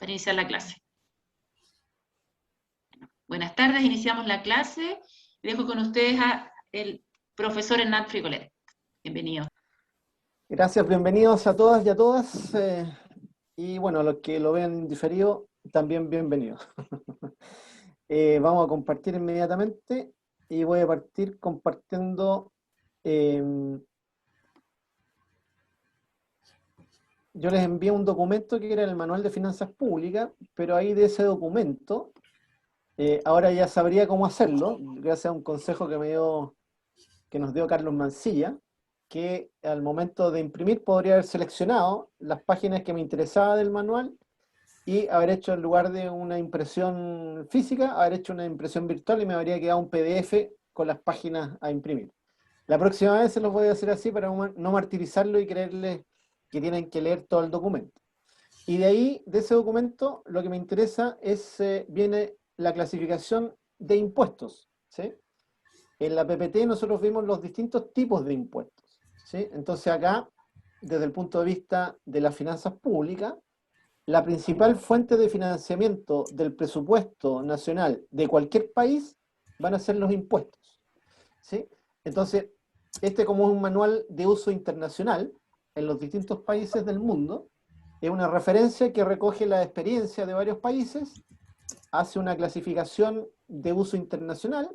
para iniciar la clase. Buenas tardes, iniciamos la clase. Dejo con ustedes al profesor Hernán Frigolet. Bienvenido. Gracias, bienvenidos a todas y a todas. Y bueno, a los que lo ven diferido, también bienvenidos. Vamos a compartir inmediatamente y voy a partir compartiendo. Yo les envié un documento que era el Manual de Finanzas Públicas, pero ahí de ese documento, ahora ya sabría cómo hacerlo, gracias a un consejo que nos dio Carlos Mancilla, que al momento de imprimir podría haber seleccionado las páginas que me interesaba del manual y haber hecho, en lugar de una impresión física, haber hecho una impresión virtual y me habría quedado un PDF con las páginas a imprimir. La próxima vez se los voy a hacer así para no martirizarlo y creerles que tienen que leer todo el documento. Y de ahí, de ese documento, lo que me interesa es, viene la clasificación de impuestos, ¿sí? En la PPT nosotros vimos los distintos tipos de impuestos, ¿sí? Entonces acá, desde el punto de vista de las finanzas públicas, la principal fuente de financiamiento del presupuesto nacional de cualquier país van a ser los impuestos, ¿sí? Entonces, como es un manual de uso internacional en los distintos países del mundo, es una referencia que recoge la experiencia de varios países, hace una clasificación de uso internacional,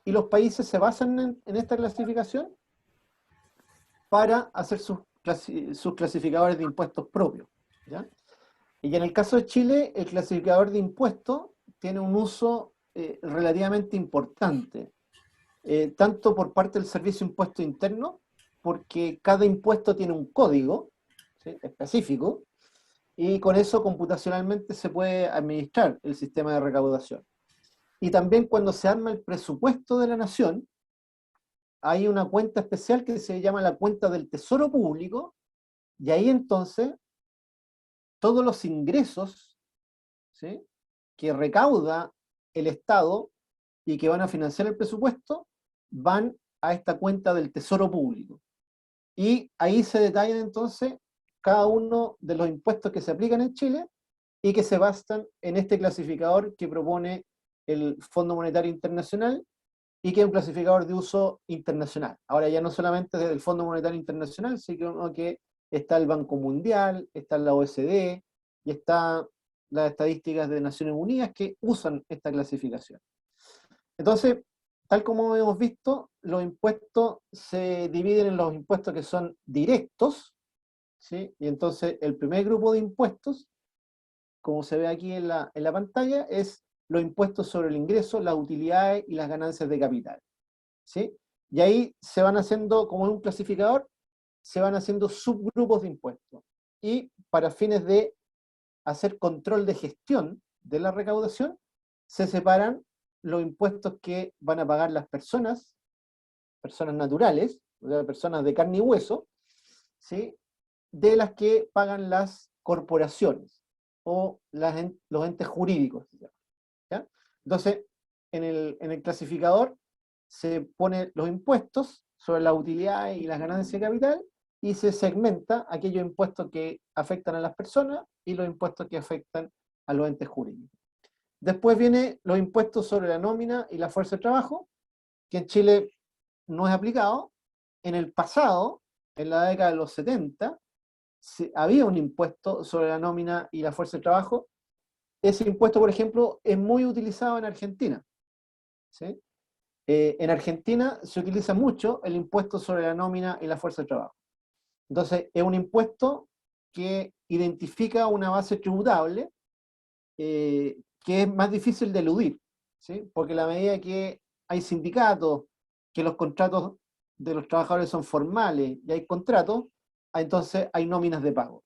y los países se basan en esta clasificación para hacer sus clasificadores de impuestos propios, ¿ya? Y en el caso de Chile, el clasificador de impuestos tiene un uso relativamente importante, tanto por parte del Servicio de Impuesto Interno, porque cada impuesto tiene un código, ¿sí?, específico, y con eso computacionalmente se puede administrar el sistema de recaudación. Y también cuando se arma el presupuesto de la nación, hay una cuenta especial que se llama la cuenta del Tesoro Público, y ahí entonces todos los ingresos, ¿sí?, que recauda el Estado y que van a financiar el presupuesto, van a esta cuenta del Tesoro Público. Y ahí se detallan entonces cada uno de los impuestos que se aplican en Chile y que se basan en este clasificador que propone el Fondo Monetario Internacional y que es un clasificador de uso internacional. Ahora ya no solamente desde el Fondo Monetario Internacional, sino que está el Banco Mundial, está la OECD y está las estadísticas de Naciones Unidas que usan esta clasificación. Entonces, tal como hemos visto, los impuestos se dividen en los impuestos que son directos, ¿sí? Y entonces el primer grupo de impuestos, como se ve aquí en la pantalla, es los impuestos sobre el ingreso, las utilidades y las ganancias de capital, ¿sí? Y ahí se van haciendo, como en un clasificador, se van haciendo subgrupos de impuestos. Y para fines de hacer control de gestión de la recaudación, se separan los impuestos que van a pagar las personas naturales, o sea, personas de carne y hueso, ¿sí?, de las que pagan las corporaciones o los entes jurídicos, ¿ya? Entonces, en el clasificador se ponen los impuestos sobre la utilidad y las ganancias de capital y se segmenta aquellos impuestos que afectan a las personas y los impuestos que afectan a los entes jurídicos. Después vienen los impuestos sobre la nómina y la fuerza de trabajo, que en Chile no es aplicado. En el pasado, en la década de los 70, había un impuesto sobre la nómina y la fuerza de trabajo. Ese impuesto, por ejemplo, es muy utilizado en Argentina, ¿sí? En Argentina se utiliza mucho el impuesto sobre la nómina y la fuerza de trabajo. Entonces, es un impuesto que identifica una base tributable que es más difícil de eludir, ¿sí? Porque a la medida que hay sindicatos, que los contratos de los trabajadores son formales y hay contratos, entonces hay nóminas de pago.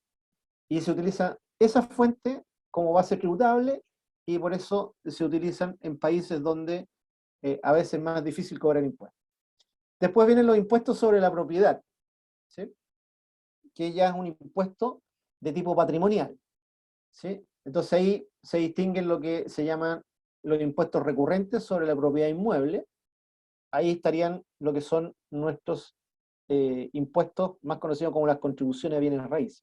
Y se utiliza esa fuente como base tributable y por eso se utilizan en países donde a veces es más difícil cobrar impuestos. Después vienen los impuestos sobre la propiedad, ¿sí?, que ya es un impuesto de tipo patrimonial, ¿sí? Entonces ahí se distinguen lo que se llaman los impuestos recurrentes sobre la propiedad inmueble. Ahí estarían lo que son nuestros impuestos más conocidos como las contribuciones a bienes raíces,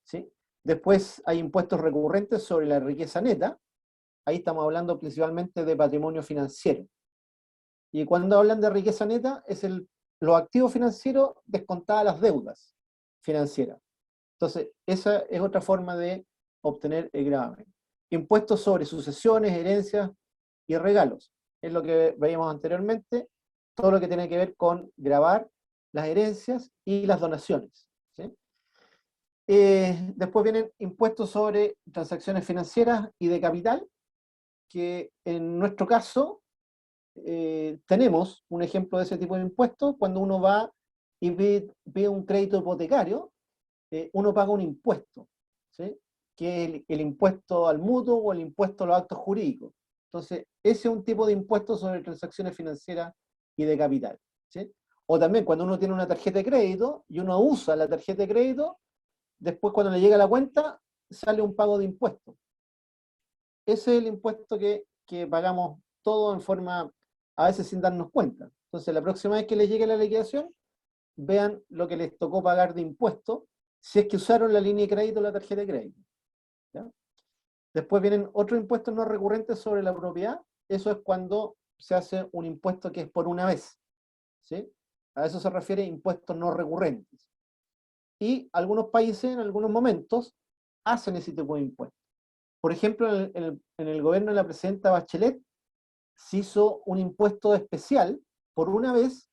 ¿sí? Después hay impuestos recurrentes sobre la riqueza neta. Ahí estamos hablando principalmente de patrimonio financiero. Y cuando hablan de riqueza neta, es los activos financieros descontadas las deudas financieras. Entonces, esa es otra forma de obtener el gravamen. Impuestos sobre sucesiones, herencias y regalos. Es lo que veíamos anteriormente, todo lo que tiene que ver con gravar las herencias y las donaciones, ¿sí? Después vienen impuestos sobre transacciones financieras y de capital, que en nuestro caso tenemos un ejemplo de ese tipo de impuestos. Cuando uno va y ve un crédito hipotecario, uno paga un impuesto, ¿sí? Que es el impuesto al mutuo o el impuesto a los actos jurídicos. Entonces, ese es un tipo de impuesto sobre transacciones financieras y de capital, ¿sí? O también cuando uno tiene una tarjeta de crédito y uno usa la tarjeta de crédito, después cuando le llega la cuenta, sale un pago de impuestos. Ese es el impuesto que pagamos todo en forma, a veces sin darnos cuenta. Entonces, la próxima vez que les llegue la liquidación, vean lo que les tocó pagar de impuestos, si es que usaron la línea de crédito o la tarjeta de crédito, ¿ya? Después vienen otros impuestos no recurrentes sobre la propiedad. Eso es cuando se hace un impuesto que es por una vez, ¿sí? A eso se refiere impuestos no recurrentes. Y algunos países, en algunos momentos, hacen ese tipo de impuestos. Por ejemplo, en el gobierno de la presidenta Bachelet, se hizo un impuesto especial por una vez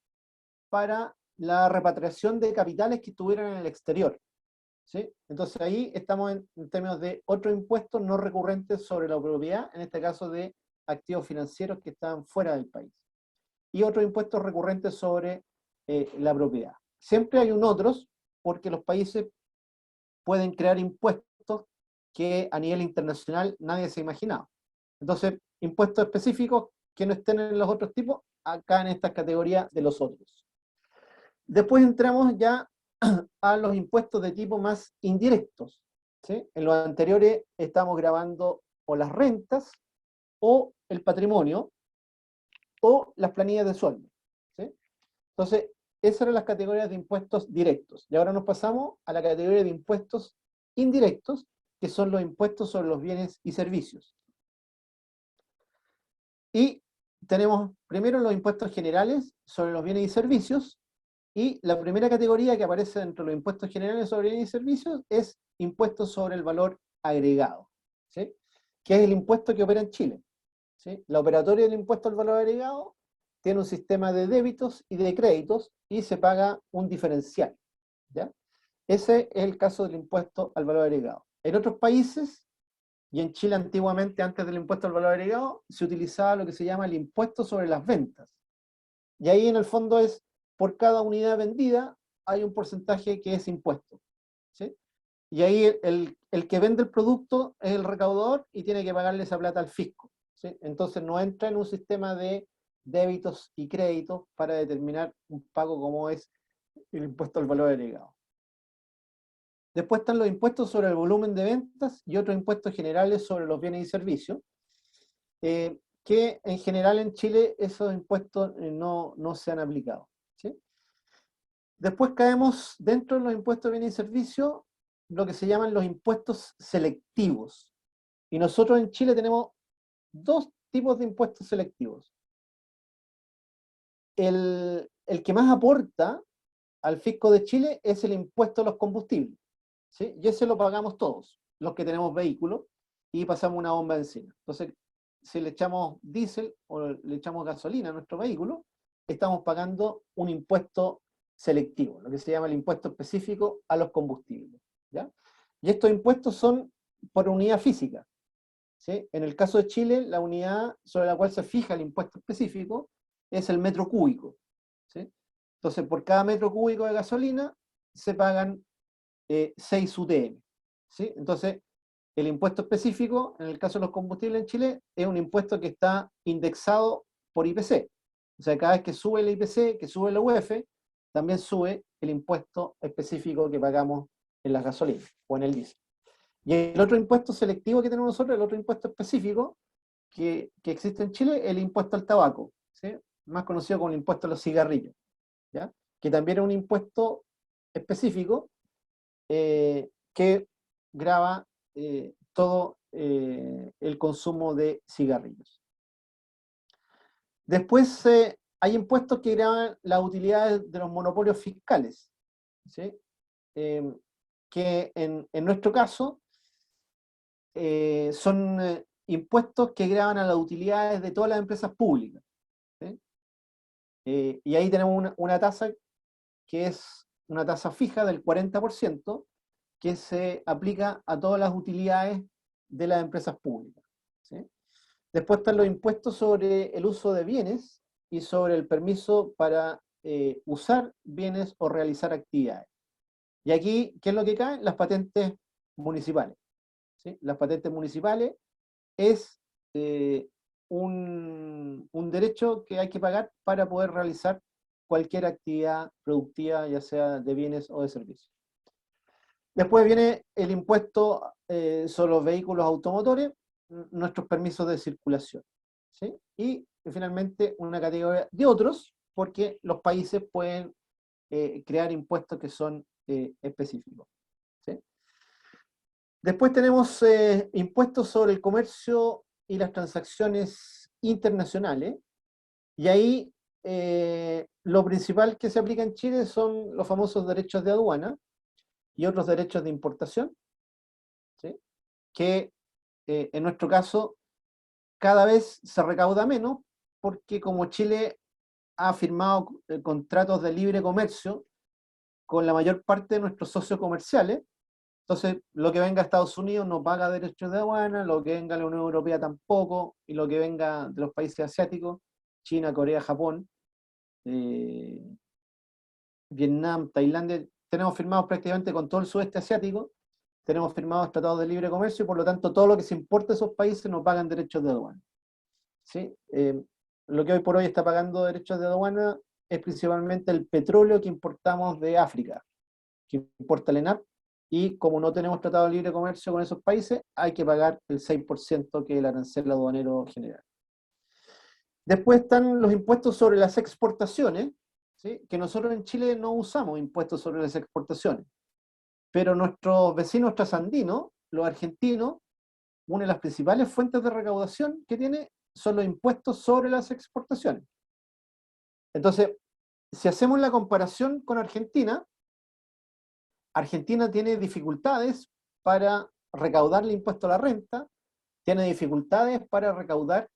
para la repatriación de capitales que estuvieran en el exterior, ¿sí? Entonces ahí estamos en términos de otro impuesto no recurrente sobre la propiedad, en este caso de activos financieros que están fuera del país. Y otros impuestos recurrentes sobre la propiedad. Siempre hay un otros, porque los países pueden crear impuestos que a nivel internacional nadie se ha imaginado. Entonces, impuestos específicos que no estén en los otros tipos, acá en esta categoría de los otros. Después entramos ya a los impuestos de tipo más indirectos, ¿sí? En los anteriores estamos grabando o las rentas, o el patrimonio, o las planillas de sueldo, ¿sí? Entonces, esas eran las categorías de impuestos directos. Y ahora nos pasamos a la categoría de impuestos indirectos, que son los impuestos sobre los bienes y servicios. Y tenemos primero los impuestos generales sobre los bienes y servicios, y la primera categoría que aparece dentro de los impuestos generales sobre bienes y servicios es impuestos sobre el valor agregado, ¿sí? Que es el impuesto que opera en Chile, ¿sí? La operatoria del impuesto al valor agregado tiene un sistema de débitos y de créditos y se paga un diferencial, ¿ya? Ese es el caso del impuesto al valor agregado. En otros países, y en Chile antiguamente, antes del impuesto al valor agregado, se utilizaba lo que se llama el impuesto sobre las ventas. Y ahí en el fondo es, por cada unidad vendida, hay un porcentaje que es impuesto, ¿sí? Y ahí el que vende el producto es el recaudador y tiene que pagarle esa plata al fisco, ¿sí? Entonces no entra en un sistema de débitos y créditos para determinar un pago como es el impuesto al valor agregado. Después están los impuestos sobre el volumen de ventas y otros impuestos generales sobre los bienes y servicios, que en general en Chile esos impuestos no se han aplicado, ¿sí? Después caemos dentro de los impuestos de bienes y servicios, lo que se llaman los impuestos selectivos. Y nosotros en Chile tenemos dos tipos de impuestos selectivos. El que más aporta al fisco de Chile es el impuesto a los combustibles, ¿sí? Y ese lo pagamos todos, los que tenemos vehículos, y pasamos una bomba encima. Entonces, si le echamos diésel o le echamos gasolina a nuestro vehículo, estamos pagando un impuesto selectivo, lo que se llama el impuesto específico a los combustibles, ¿ya? Y estos impuestos son por unidad física, ¿sí? En el caso de Chile, la unidad sobre la cual se fija el impuesto específico es el metro cúbico, ¿sí? Entonces, por cada metro cúbico de gasolina se pagan 6 UTM, ¿sí? Entonces, el impuesto específico, en el caso de los combustibles en Chile, es un impuesto que está indexado por IPC. O sea, cada vez que sube el IPC, que sube la UF, también sube el impuesto específico que pagamos en las gasolinas o en el diésel. Y el otro impuesto selectivo que tenemos nosotros, el otro impuesto específico que existe en Chile, es el impuesto al tabaco, ¿sí? Más conocido como el impuesto a los cigarrillos, ¿ya? Que también es un impuesto específico que grava todo el consumo de cigarrillos. Después hay impuestos que gravan las utilidades de los monopolios fiscales, ¿sí? Que en nuestro caso son impuestos que gravan a las utilidades de todas las empresas públicas, ¿sí? Y ahí tenemos una tasa que es una tasa fija del 40%, que se aplica a todas las utilidades de las empresas públicas, ¿sí? Después están los impuestos sobre el uso de bienes y sobre el permiso para usar bienes o realizar actividades. Y aquí, ¿qué es lo que cae? Las patentes municipales, ¿sí? Las patentes municipales es un derecho que hay que pagar para poder realizar cualquier actividad productiva, ya sea de bienes o de servicios. Después viene el impuesto sobre los vehículos automotores, nuestros permisos de circulación, ¿sí? Y finalmente una categoría de otros, porque los países pueden crear impuestos que son específicos, ¿sí? Después tenemos impuestos sobre el comercio y las transacciones internacionales, y ahí lo principal que se aplica en Chile son los famosos derechos de aduana y otros derechos de importación, ¿sí? Que en nuestro caso cada vez se recauda menos, porque como Chile ha firmado contratos de libre comercio con la mayor parte de nuestros socios comerciales, entonces lo que venga a Estados Unidos no paga derechos de aduana, lo que venga a la Unión Europea tampoco, y lo que venga de los países asiáticos, China, Corea, Japón, eh, Vietnam, Tailandia, tenemos firmados prácticamente con todo el sudeste asiático, tenemos firmados tratados de libre comercio, y por lo tanto todo lo que se importa de esos países no pagan derechos de aduana, ¿sí? Lo que hoy por hoy está pagando derechos de aduana es principalmente el petróleo que importamos de África, que importa el ENAP, y como no tenemos tratado de libre comercio con esos países, hay que pagar el 6% que es el arancel aduanero general. Después están los impuestos sobre las exportaciones, ¿sí? Que nosotros en Chile no usamos impuestos sobre las exportaciones, pero nuestros vecinos trasandinos, los argentinos, una de las principales fuentes de recaudación que tiene son los impuestos sobre las exportaciones. Entonces, si hacemos la comparación con Argentina, Argentina tiene dificultades para recaudar el impuesto a la renta, tiene dificultades para recaudar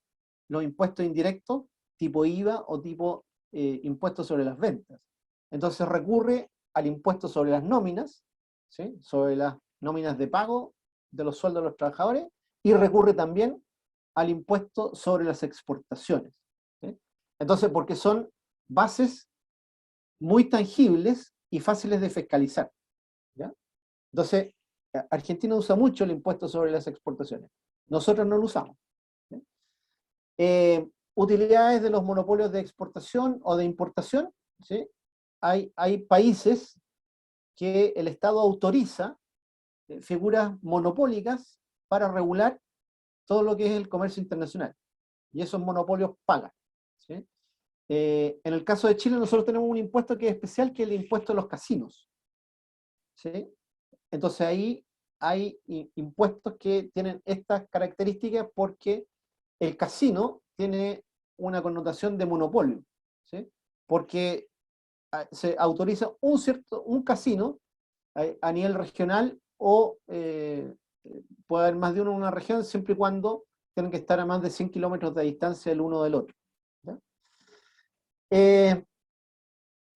los impuestos indirectos, tipo IVA o tipo impuestos sobre las ventas. Entonces recurre al impuesto sobre las nóminas, ¿sí? Sobre las nóminas de pago de los sueldos de los trabajadores, y recurre también al impuesto sobre las exportaciones, ¿sí? Entonces, porque son bases muy tangibles y fáciles de fiscalizar, ¿ya? Entonces, Argentina usa mucho el impuesto sobre las exportaciones. Nosotros no lo usamos, ¿sí? Utilidades de los monopolios de exportación o de importación, ¿sí? Hay países que el Estado autoriza figuras monopólicas para regular todo lo que es el comercio internacional. Y esos monopolios pagan, ¿sí? En el caso de Chile nosotros tenemos un impuesto que es especial, que es el impuesto a los casinos, ¿sí? Entonces ahí hay impuestos que tienen estas características porque el casino tiene una connotación de monopolio, ¿sí? Porque se autoriza un casino a nivel regional o puede haber más de uno en una región siempre y cuando tienen que estar a más de 100 kilómetros de distancia el uno del otro, ¿ya?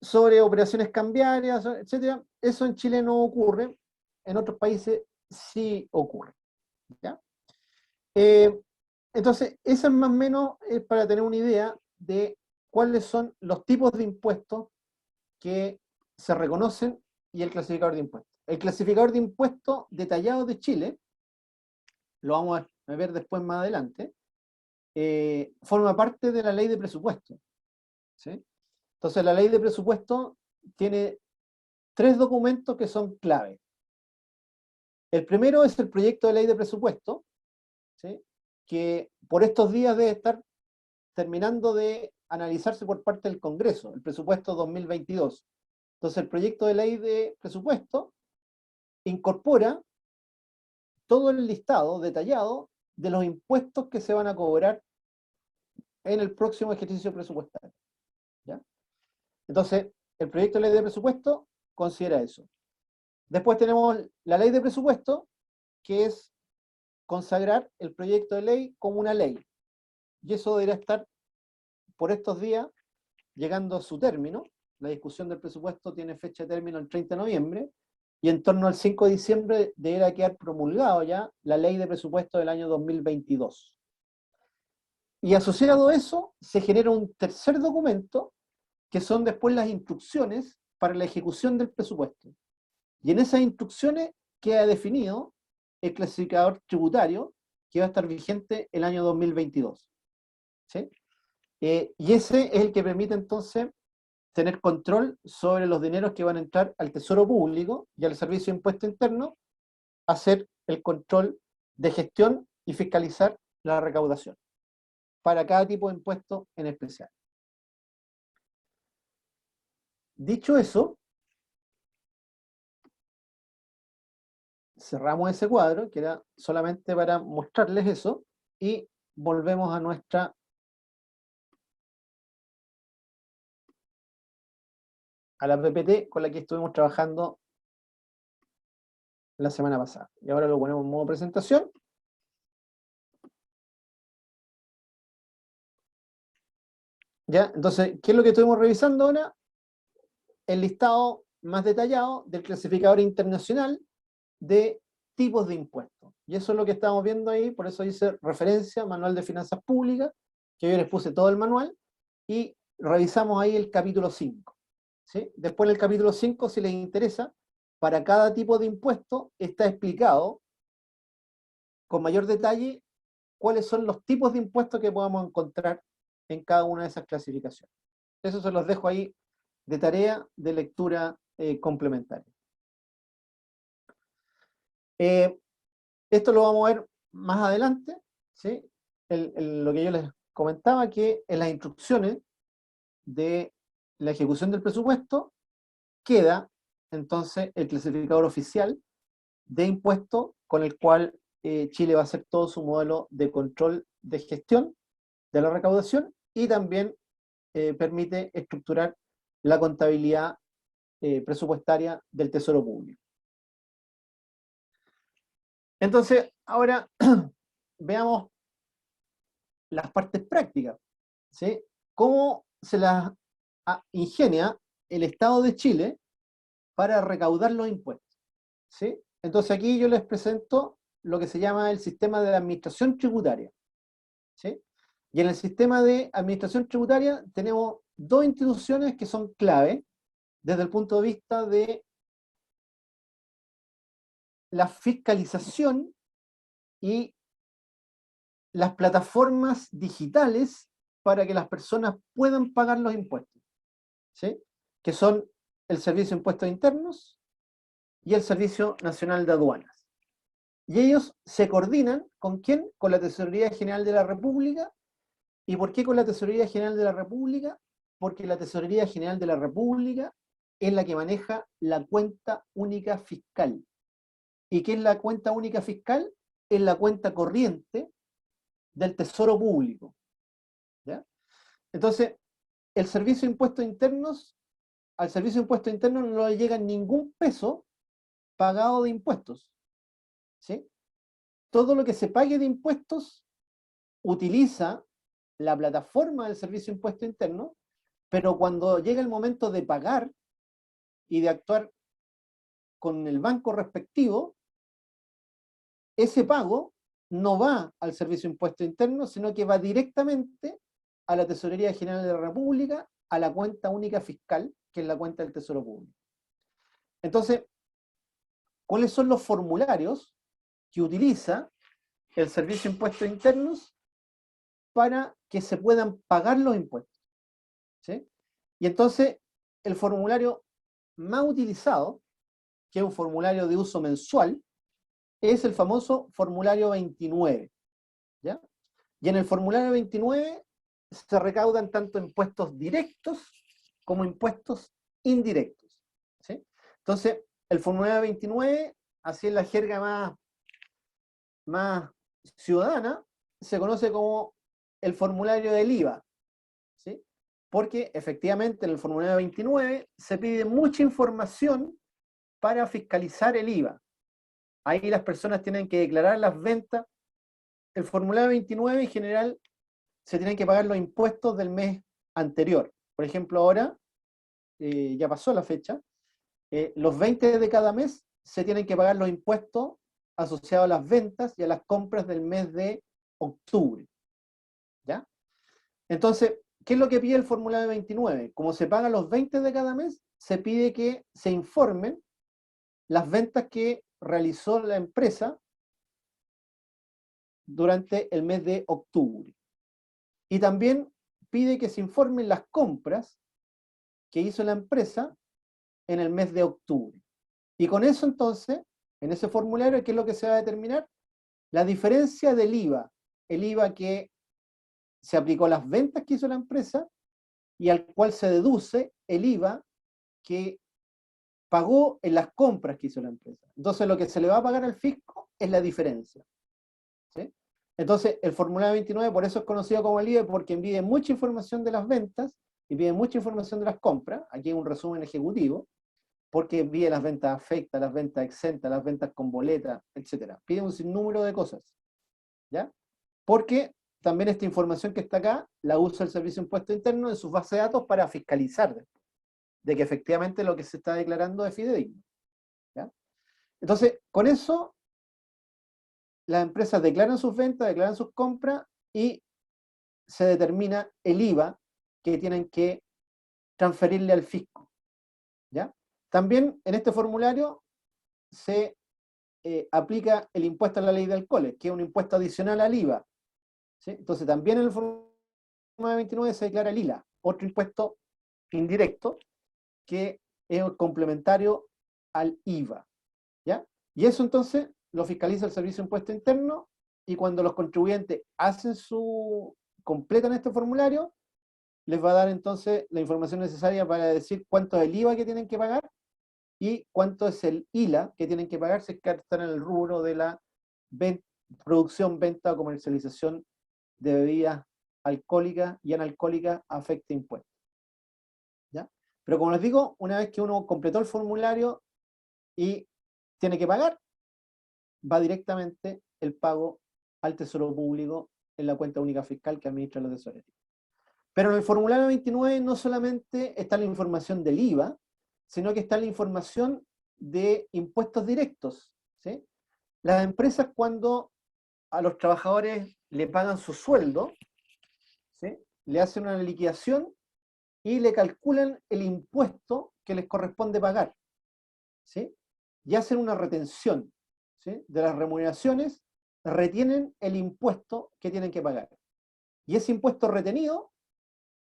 Sobre operaciones cambiarias, etcétera, eso en Chile no ocurre, en otros países sí ocurre, ¿ya? Entonces, eso es más o menos para tener una idea de cuáles son los tipos de impuestos que se reconocen y el clasificador de impuestos. El clasificador de impuestos detallado de Chile, lo vamos a ver después más adelante, forma parte de la ley de presupuesto, ¿sí? Entonces, la ley de presupuesto tiene 3 documentos que son clave. El primero es el proyecto de ley de presupuesto, ¿sí? Que por estos días debe estar terminando de analizarse por parte del Congreso, el presupuesto 2022. Entonces, el proyecto de ley de presupuesto incorpora todo el listado detallado de los impuestos que se van a cobrar en el próximo ejercicio presupuestario. ¿Ya? Entonces, el proyecto de ley de presupuesto considera eso. Después tenemos la ley de presupuesto, que es consagrar el proyecto de ley como una ley. Y eso deberá estar por estos días llegando a su término. La discusión del presupuesto tiene fecha de término el 30 de noviembre, y en torno al 5 de diciembre deberá quedar promulgado ya la ley de presupuesto del año 2022. Y asociado a eso, se genera un tercer documento, que son después las instrucciones para la ejecución del presupuesto. Y en esas instrucciones queda definido el clasificador tributario que va a estar vigente el año 2022. ¿Sí? Y ese es el que permite entonces tener control sobre los dineros que van a entrar al Tesoro Público y al Servicio de Impuesto Interno, hacer el control de gestión y fiscalizar la recaudación para cada tipo de impuesto en especial. Dicho eso, cerramos ese cuadro, que era solamente para mostrarles eso, y volvemos a la PPT con la que estuvimos trabajando la semana pasada. Y ahora lo ponemos en modo presentación. ¿Ya? Entonces, ¿qué es lo que estuvimos revisando ahora? El listado más detallado del clasificador internacional de tipos de impuestos. Y eso es lo que estamos viendo ahí, por eso dice referencia, manual de finanzas públicas, que yo les puse todo el manual, y revisamos ahí el capítulo 5. ¿Sí? Después en el capítulo 5, si les interesa, para cada tipo de impuesto está explicado con mayor detalle cuáles son los tipos de impuestos que podamos encontrar en cada una de esas clasificaciones. Eso se los dejo ahí de tarea de lectura complementaria. Esto lo vamos a ver más adelante, ¿sí? Lo que yo les comentaba, que en las instrucciones de la ejecución del presupuesto queda entonces el clasificador oficial de impuestos con el cual Chile va a hacer todo su modelo de control de gestión de la recaudación, y también permite estructurar la contabilidad presupuestaria del Tesoro Público. Entonces, ahora veamos las partes prácticas, ¿sí? ¿Cómo se las ingenia el Estado de Chile para recaudar los impuestos? ¿Sí? Entonces aquí yo les presento lo que se llama el sistema de administración tributaria. ¿Sí? Y en el sistema de administración tributaria tenemos dos instituciones que son clave desde el punto de vista de la fiscalización y las plataformas digitales para que las personas puedan pagar los impuestos, ¿sí? Que son el Servicio de Impuestos Internos y el Servicio Nacional de Aduanas. Y ellos se coordinan ¿con quién? Con la Tesorería General de la República. ¿Y por qué con la Tesorería General de la República? Porque la Tesorería General de la República es la que maneja la cuenta única fiscal. ¿Y qué es la cuenta única fiscal? Es la cuenta corriente del Tesoro Público. ¿Ya? Entonces, el Servicio de Impuestos Internos, al Servicio de Impuestos Internos no le llega ningún peso pagado de impuestos. ¿Sí? Todo lo que se pague de impuestos utiliza la plataforma del Servicio de Impuestos Internos, pero cuando llega el momento de pagar y de actuar con el banco respectivo, ese pago no va al Servicio de Impuestos Internos, sino que va directamente a la Tesorería General de la República, a la cuenta única fiscal, que es la cuenta del Tesoro Público. Entonces, ¿cuáles son los formularios que utiliza el Servicio de Impuestos Internos para que se puedan pagar los impuestos? ¿Sí? Y entonces, el formulario más utilizado, que es un formulario de uso mensual, es el famoso formulario 29. ¿Ya? Y en el formulario 29 se recaudan tanto impuestos directos como impuestos indirectos. ¿Sí? Entonces, el formulario 29, así es la jerga más ciudadana, se conoce como el formulario del IVA, ¿sí? Porque efectivamente en el formulario 29 se pide mucha información para fiscalizar el IVA. Ahí las personas tienen que declarar las ventas. El formulario 29 en general se tienen que pagar los impuestos del mes anterior. Por ejemplo, ahora, ya pasó la fecha, los 20 de cada mes se tienen que pagar los impuestos asociados a las ventas y a las compras del mes de octubre. ¿Ya? Entonces, ¿qué es lo que pide el formulario 29? Como se pagan los 20 de cada mes, se pide que se informen las ventas que realizó la empresa durante el mes de octubre. Y también pide que se informen las compras que hizo la empresa en el mes de octubre. Y con eso entonces, en ese formulario, ¿qué es lo que se va a determinar? La diferencia del IVA, el IVA que se aplicó a las ventas que hizo la empresa y al cual se deduce el IVA que pagó en las compras que hizo la empresa. Entonces lo que se le va a pagar al fisco es la diferencia. ¿Sí? Entonces el formulario 29 por eso es conocido como el IVA, porque pide mucha información de las ventas y pide mucha información de las compras. Aquí hay un resumen ejecutivo, porque pide las ventas afectas, las ventas exentas, las ventas con boleta, etc. Pide un sinnúmero de cosas. ¿Ya? Porque también esta información que está acá la usa el Servicio de Impuesto Interno en sus bases de datos para fiscalizar de que efectivamente lo que se está declarando es fidedigno. ¿Ya? Entonces, con eso, las empresas declaran sus ventas, declaran sus compras y se determina el IVA que tienen que transferirle al fisco. ¿Ya? También en este formulario se aplica el impuesto a la ley de alcoholes, que es un impuesto adicional al IVA. ¿Sí? Entonces también en el formulario 29 se declara el ILA, otro impuesto indirecto que es complementario al IVA. ¿Ya? Y eso entonces lo fiscaliza el Servicio de Impuesto Interno, y cuando los contribuyentes completan este formulario, les va a dar entonces la información necesaria para decir cuánto es el IVA que tienen que pagar y cuánto es el ILA que tienen que pagar si es que están en el rubro de la producción, venta o comercialización de bebidas alcohólicas y analcohólicas afecta impuestos. ¿Ya? Pero como les digo, una vez que uno completó el formulario y tiene que pagar, va directamente el pago al Tesoro Público en la cuenta única fiscal que administra la tesorería. Pero en el formulario 29 no solamente está la información del IVA, sino que está la información de impuestos directos. ¿Sí? Las empresas, cuando a los trabajadores le pagan su sueldo, ¿sí?, le hacen una liquidación y le calculan el impuesto que les corresponde pagar. ¿Sí? Y hacen una retención, ¿sí?, de las remuneraciones, retienen el impuesto que tienen que pagar. Y ese impuesto retenido,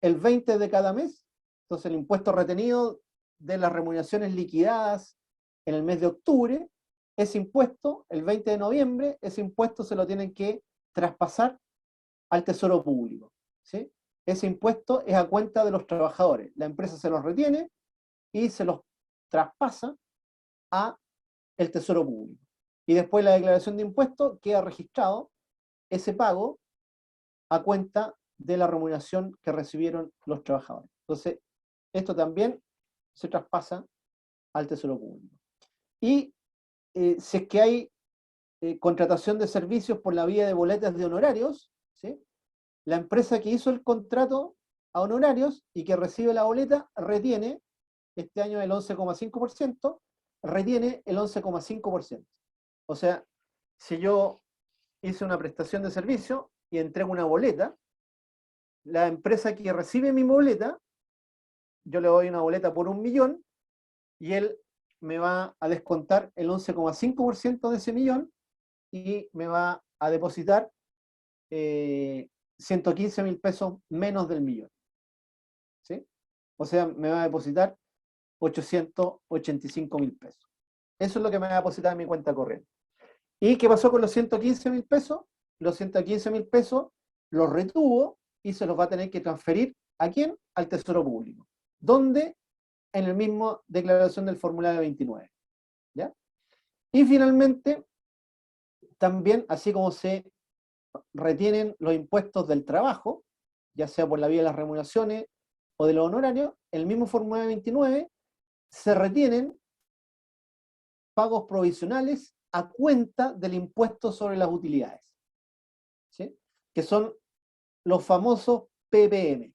el 20 de cada mes, entonces el impuesto retenido de las remuneraciones liquidadas en el mes de octubre, ese impuesto, el 20 de noviembre, ese impuesto se lo tienen que traspasar al Tesoro Público. ¿Sí? Ese impuesto es a cuenta de los trabajadores. La empresa se los retiene y se los traspasa a el Tesoro Público. Y después la declaración de impuestos queda registrado ese pago a cuenta de la remuneración que recibieron los trabajadores. Entonces, esto también se traspasa al Tesoro Público. Y si es que hay contratación de servicios por la vía de boletas de honorarios, ¿sí?, la empresa que hizo el contrato a honorarios y que recibe la boleta retiene, este año el 11,5%, retiene el 11,5%. O sea, si yo hice una prestación de servicio y entrego una boleta, la empresa que recibe mi boleta, yo le doy una boleta por 1.000.000 y él me va a descontar el 11,5% de ese millón y me va a depositar 115.000 pesos menos del millón. ¿Sí? O sea, me va a depositar 885.000 pesos. Eso es lo que me va a depositar en mi cuenta corriente. ¿Y qué pasó con los 115.000 pesos? Los 115.000 pesos los retuvo y se los va a tener que transferir ¿a quién? Al Tesoro Público. ¿Dónde? En el mismo declaración del formulario 29. ¿Ya? Y finalmente, también, así como se retienen los impuestos del trabajo, ya sea por la vía de las remuneraciones o de los honorarios, en el mismo formulario 29 se retienen pagos provisionales a cuenta del impuesto sobre las utilidades, ¿sí? Que son los famosos PPM.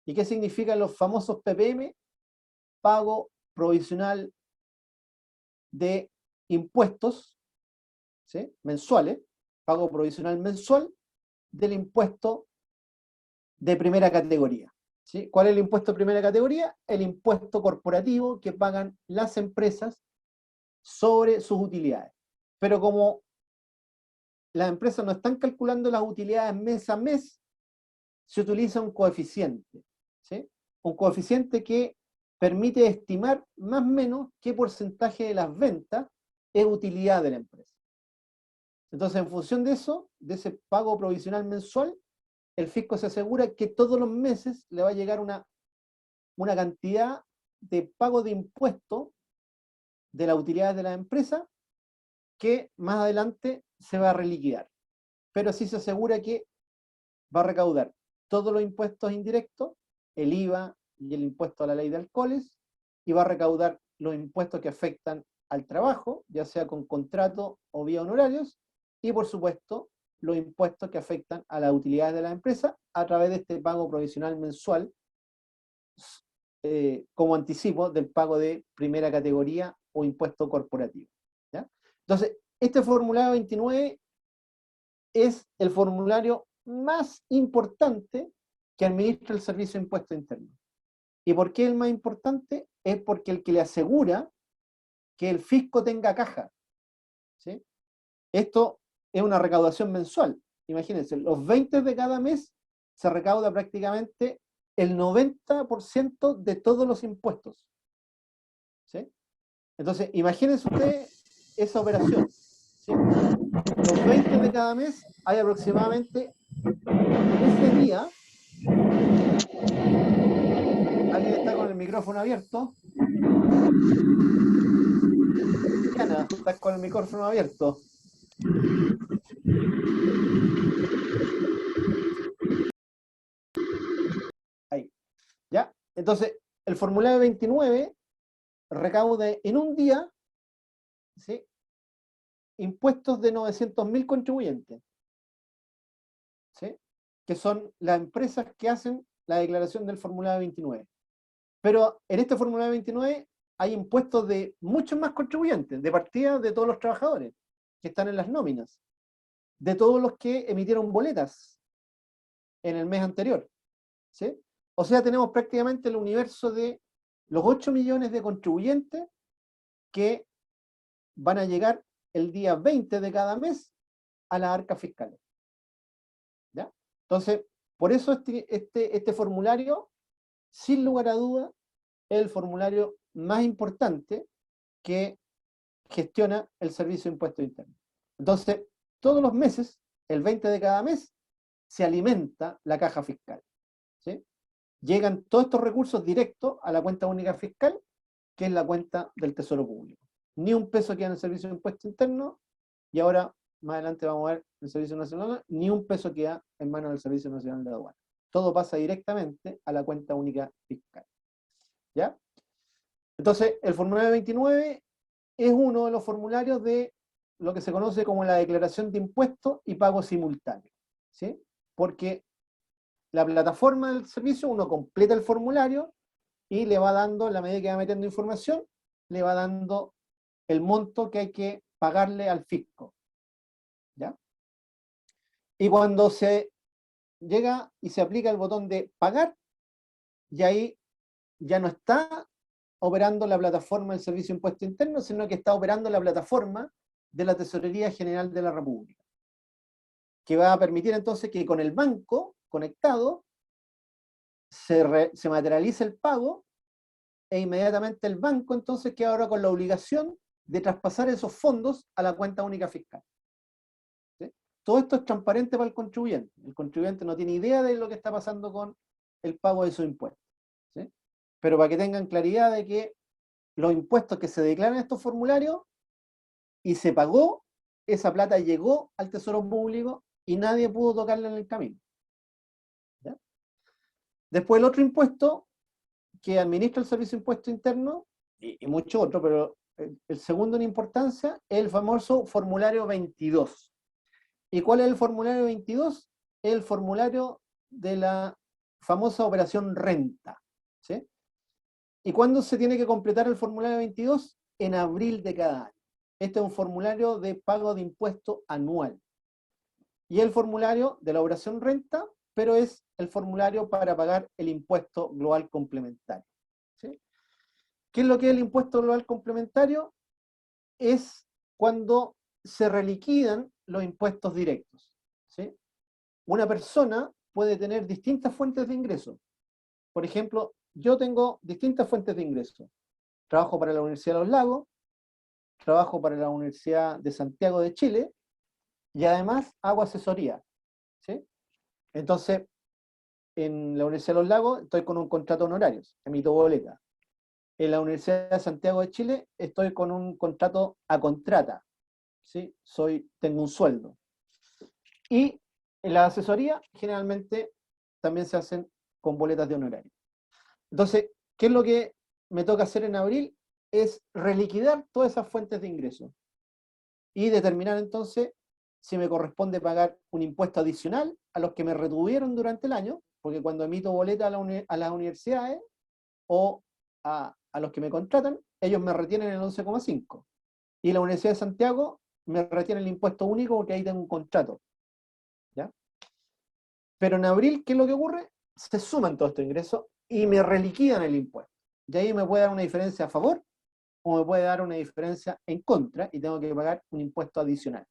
¿Y qué significan los famosos PPM? Pago provisional de impuestos, ¿sí? Mensuales, pago provisional mensual del impuesto de primera categoría, ¿sí? ¿Cuál es el impuesto de primera categoría? El impuesto corporativo que pagan las empresas sobre sus utilidades. Pero como las empresas no están calculando las utilidades mes a mes, se utiliza un coeficiente, ¿sí? Un coeficiente que permite estimar más o menos qué porcentaje de las ventas es utilidad de la empresa. Entonces, en función de eso, de ese pago provisional mensual, el fisco se asegura que todos los meses le va a llegar una cantidad de pago de impuestos de las utilidades de la empresa que más adelante se va a reliquidar. Pero sí se asegura que va a recaudar todos los impuestos indirectos, el IVA y el impuesto a la ley de alcoholes, y va a recaudar los impuestos que afectan al trabajo, ya sea con contrato o vía honorarios, y por supuesto los impuestos que afectan a las utilidades de la empresa a través de este pago provisional mensual como anticipo del pago de primera categoría o impuesto corporativo, ¿ya? Entonces, este formulario 29 es el formulario más importante que administra el Servicio de Impuesto Interno. ¿Y por qué el más importante? Es porque el que le asegura que el fisco tenga caja, ¿sí? Esto es una recaudación mensual. Imagínense, los 20 de cada mes se recauda prácticamente el 90% de todos los impuestos, ¿sí? Entonces, imagínense ustedes esa operación, ¿sí? Los 20 de cada mes hay aproximadamente ese día. ¿Alguien está con el micrófono abierto? Diana, estás con el micrófono abierto. Ahí. ¿Ya? Entonces, el formulario 29 recauda en un día, ¿sí?, impuestos de 900.000 contribuyentes, ¿sí?, que son las empresas que hacen la declaración del formulario 29. Pero en este formulario 29 hay impuestos de muchos más contribuyentes, de partida de todos los trabajadores que están en las nóminas, de todos los que emitieron boletas en el mes anterior, ¿sí? O sea, tenemos prácticamente el universo de los 8 millones de contribuyentes que van a llegar el día 20 de cada mes a las arcas fiscales, ¿ya? Entonces, por eso este formulario, sin lugar a duda, es el formulario más importante que gestiona el Servicio de Impuesto Interno. Entonces, todos los meses, el 20 de cada mes, se alimenta la caja fiscal, ¿sí? Llegan todos estos recursos directos a la cuenta única fiscal, que es la cuenta del Tesoro Público. Ni un peso queda en el Servicio de Impuesto Interno, y ahora, más adelante vamos a ver el Servicio Nacional, ni un peso queda en manos del Servicio Nacional de Aduanas. Todo pasa directamente a la cuenta única fiscal, ¿ya? Entonces, el formulario 29 es uno de los formularios de lo que se conoce como la declaración de impuestos y pago simultáneo, ¿sí? Porque la plataforma del servicio, uno completa el formulario y le va dando, en la medida que va metiendo información, le va dando el monto que hay que pagarle al fisco, ¿ya? Y cuando se llega y se aplica el botón de pagar, y ahí ya no está operando la plataforma del Servicio de Impuesto Interno, sino que está operando la plataforma de la Tesorería General de la República, que va a permitir entonces que con el banco conectado se materialice el pago, e inmediatamente el banco entonces queda ahora con la obligación de traspasar esos fondos a la cuenta única fiscal, ¿sí? Todo esto es transparente para el contribuyente. El contribuyente no tiene idea de lo que está pasando con el pago de sus impuestos, ¿sí? Pero para que tengan claridad de que los impuestos que se declaran en estos formularios y se pagó, esa plata llegó al Tesoro Público y nadie pudo tocarla en el camino. ¿Ya? Después el otro impuesto que administra el Servicio de Impuesto Interno, y mucho otro, pero el segundo en importancia es el famoso formulario 22. ¿Y cuál es el formulario 22? El formulario de la famosa operación renta. ¿Sí? ¿Y cuándo se tiene que completar el formulario 22? En abril de cada año. Este es un formulario de pago de impuesto anual. Y el formulario de la operación renta, pero es el formulario para pagar el impuesto global complementario. ¿Sí? ¿Qué es lo que es el impuesto global complementario? Es cuando se reliquidan los impuestos directos. ¿Sí? Una persona puede tener distintas fuentes de ingresos. Por ejemplo, yo tengo distintas fuentes de ingresos. Trabajo para la Universidad de los Lagos, trabajo para la Universidad de Santiago de Chile y además hago asesoría. ¿Sí? Entonces, en la Universidad de los Lagos estoy con un contrato de honorarios, emito boleta. En la Universidad de Santiago de Chile estoy con un contrato a contrata. ¿Sí? Tengo un sueldo. Y en la asesoría generalmente también se hacen con boletas de honorario. Entonces, ¿qué es lo que me toca hacer en abril? Es reliquidar todas esas fuentes de ingresos y determinar entonces si me corresponde pagar un impuesto adicional a los que me retuvieron durante el año, porque cuando emito boleta a las universidades o a los que me contratan, ellos me retienen el 11,5. Y la Universidad de Santiago me retiene el impuesto único porque ahí tengo un contrato. ¿Ya? Pero en abril, ¿qué es lo que ocurre? Se suman todos estos ingresos y me reliquidan el impuesto. Y ahí me puede dar una diferencia a favor o me puede dar una diferencia en contra y tengo que pagar un impuesto adicional.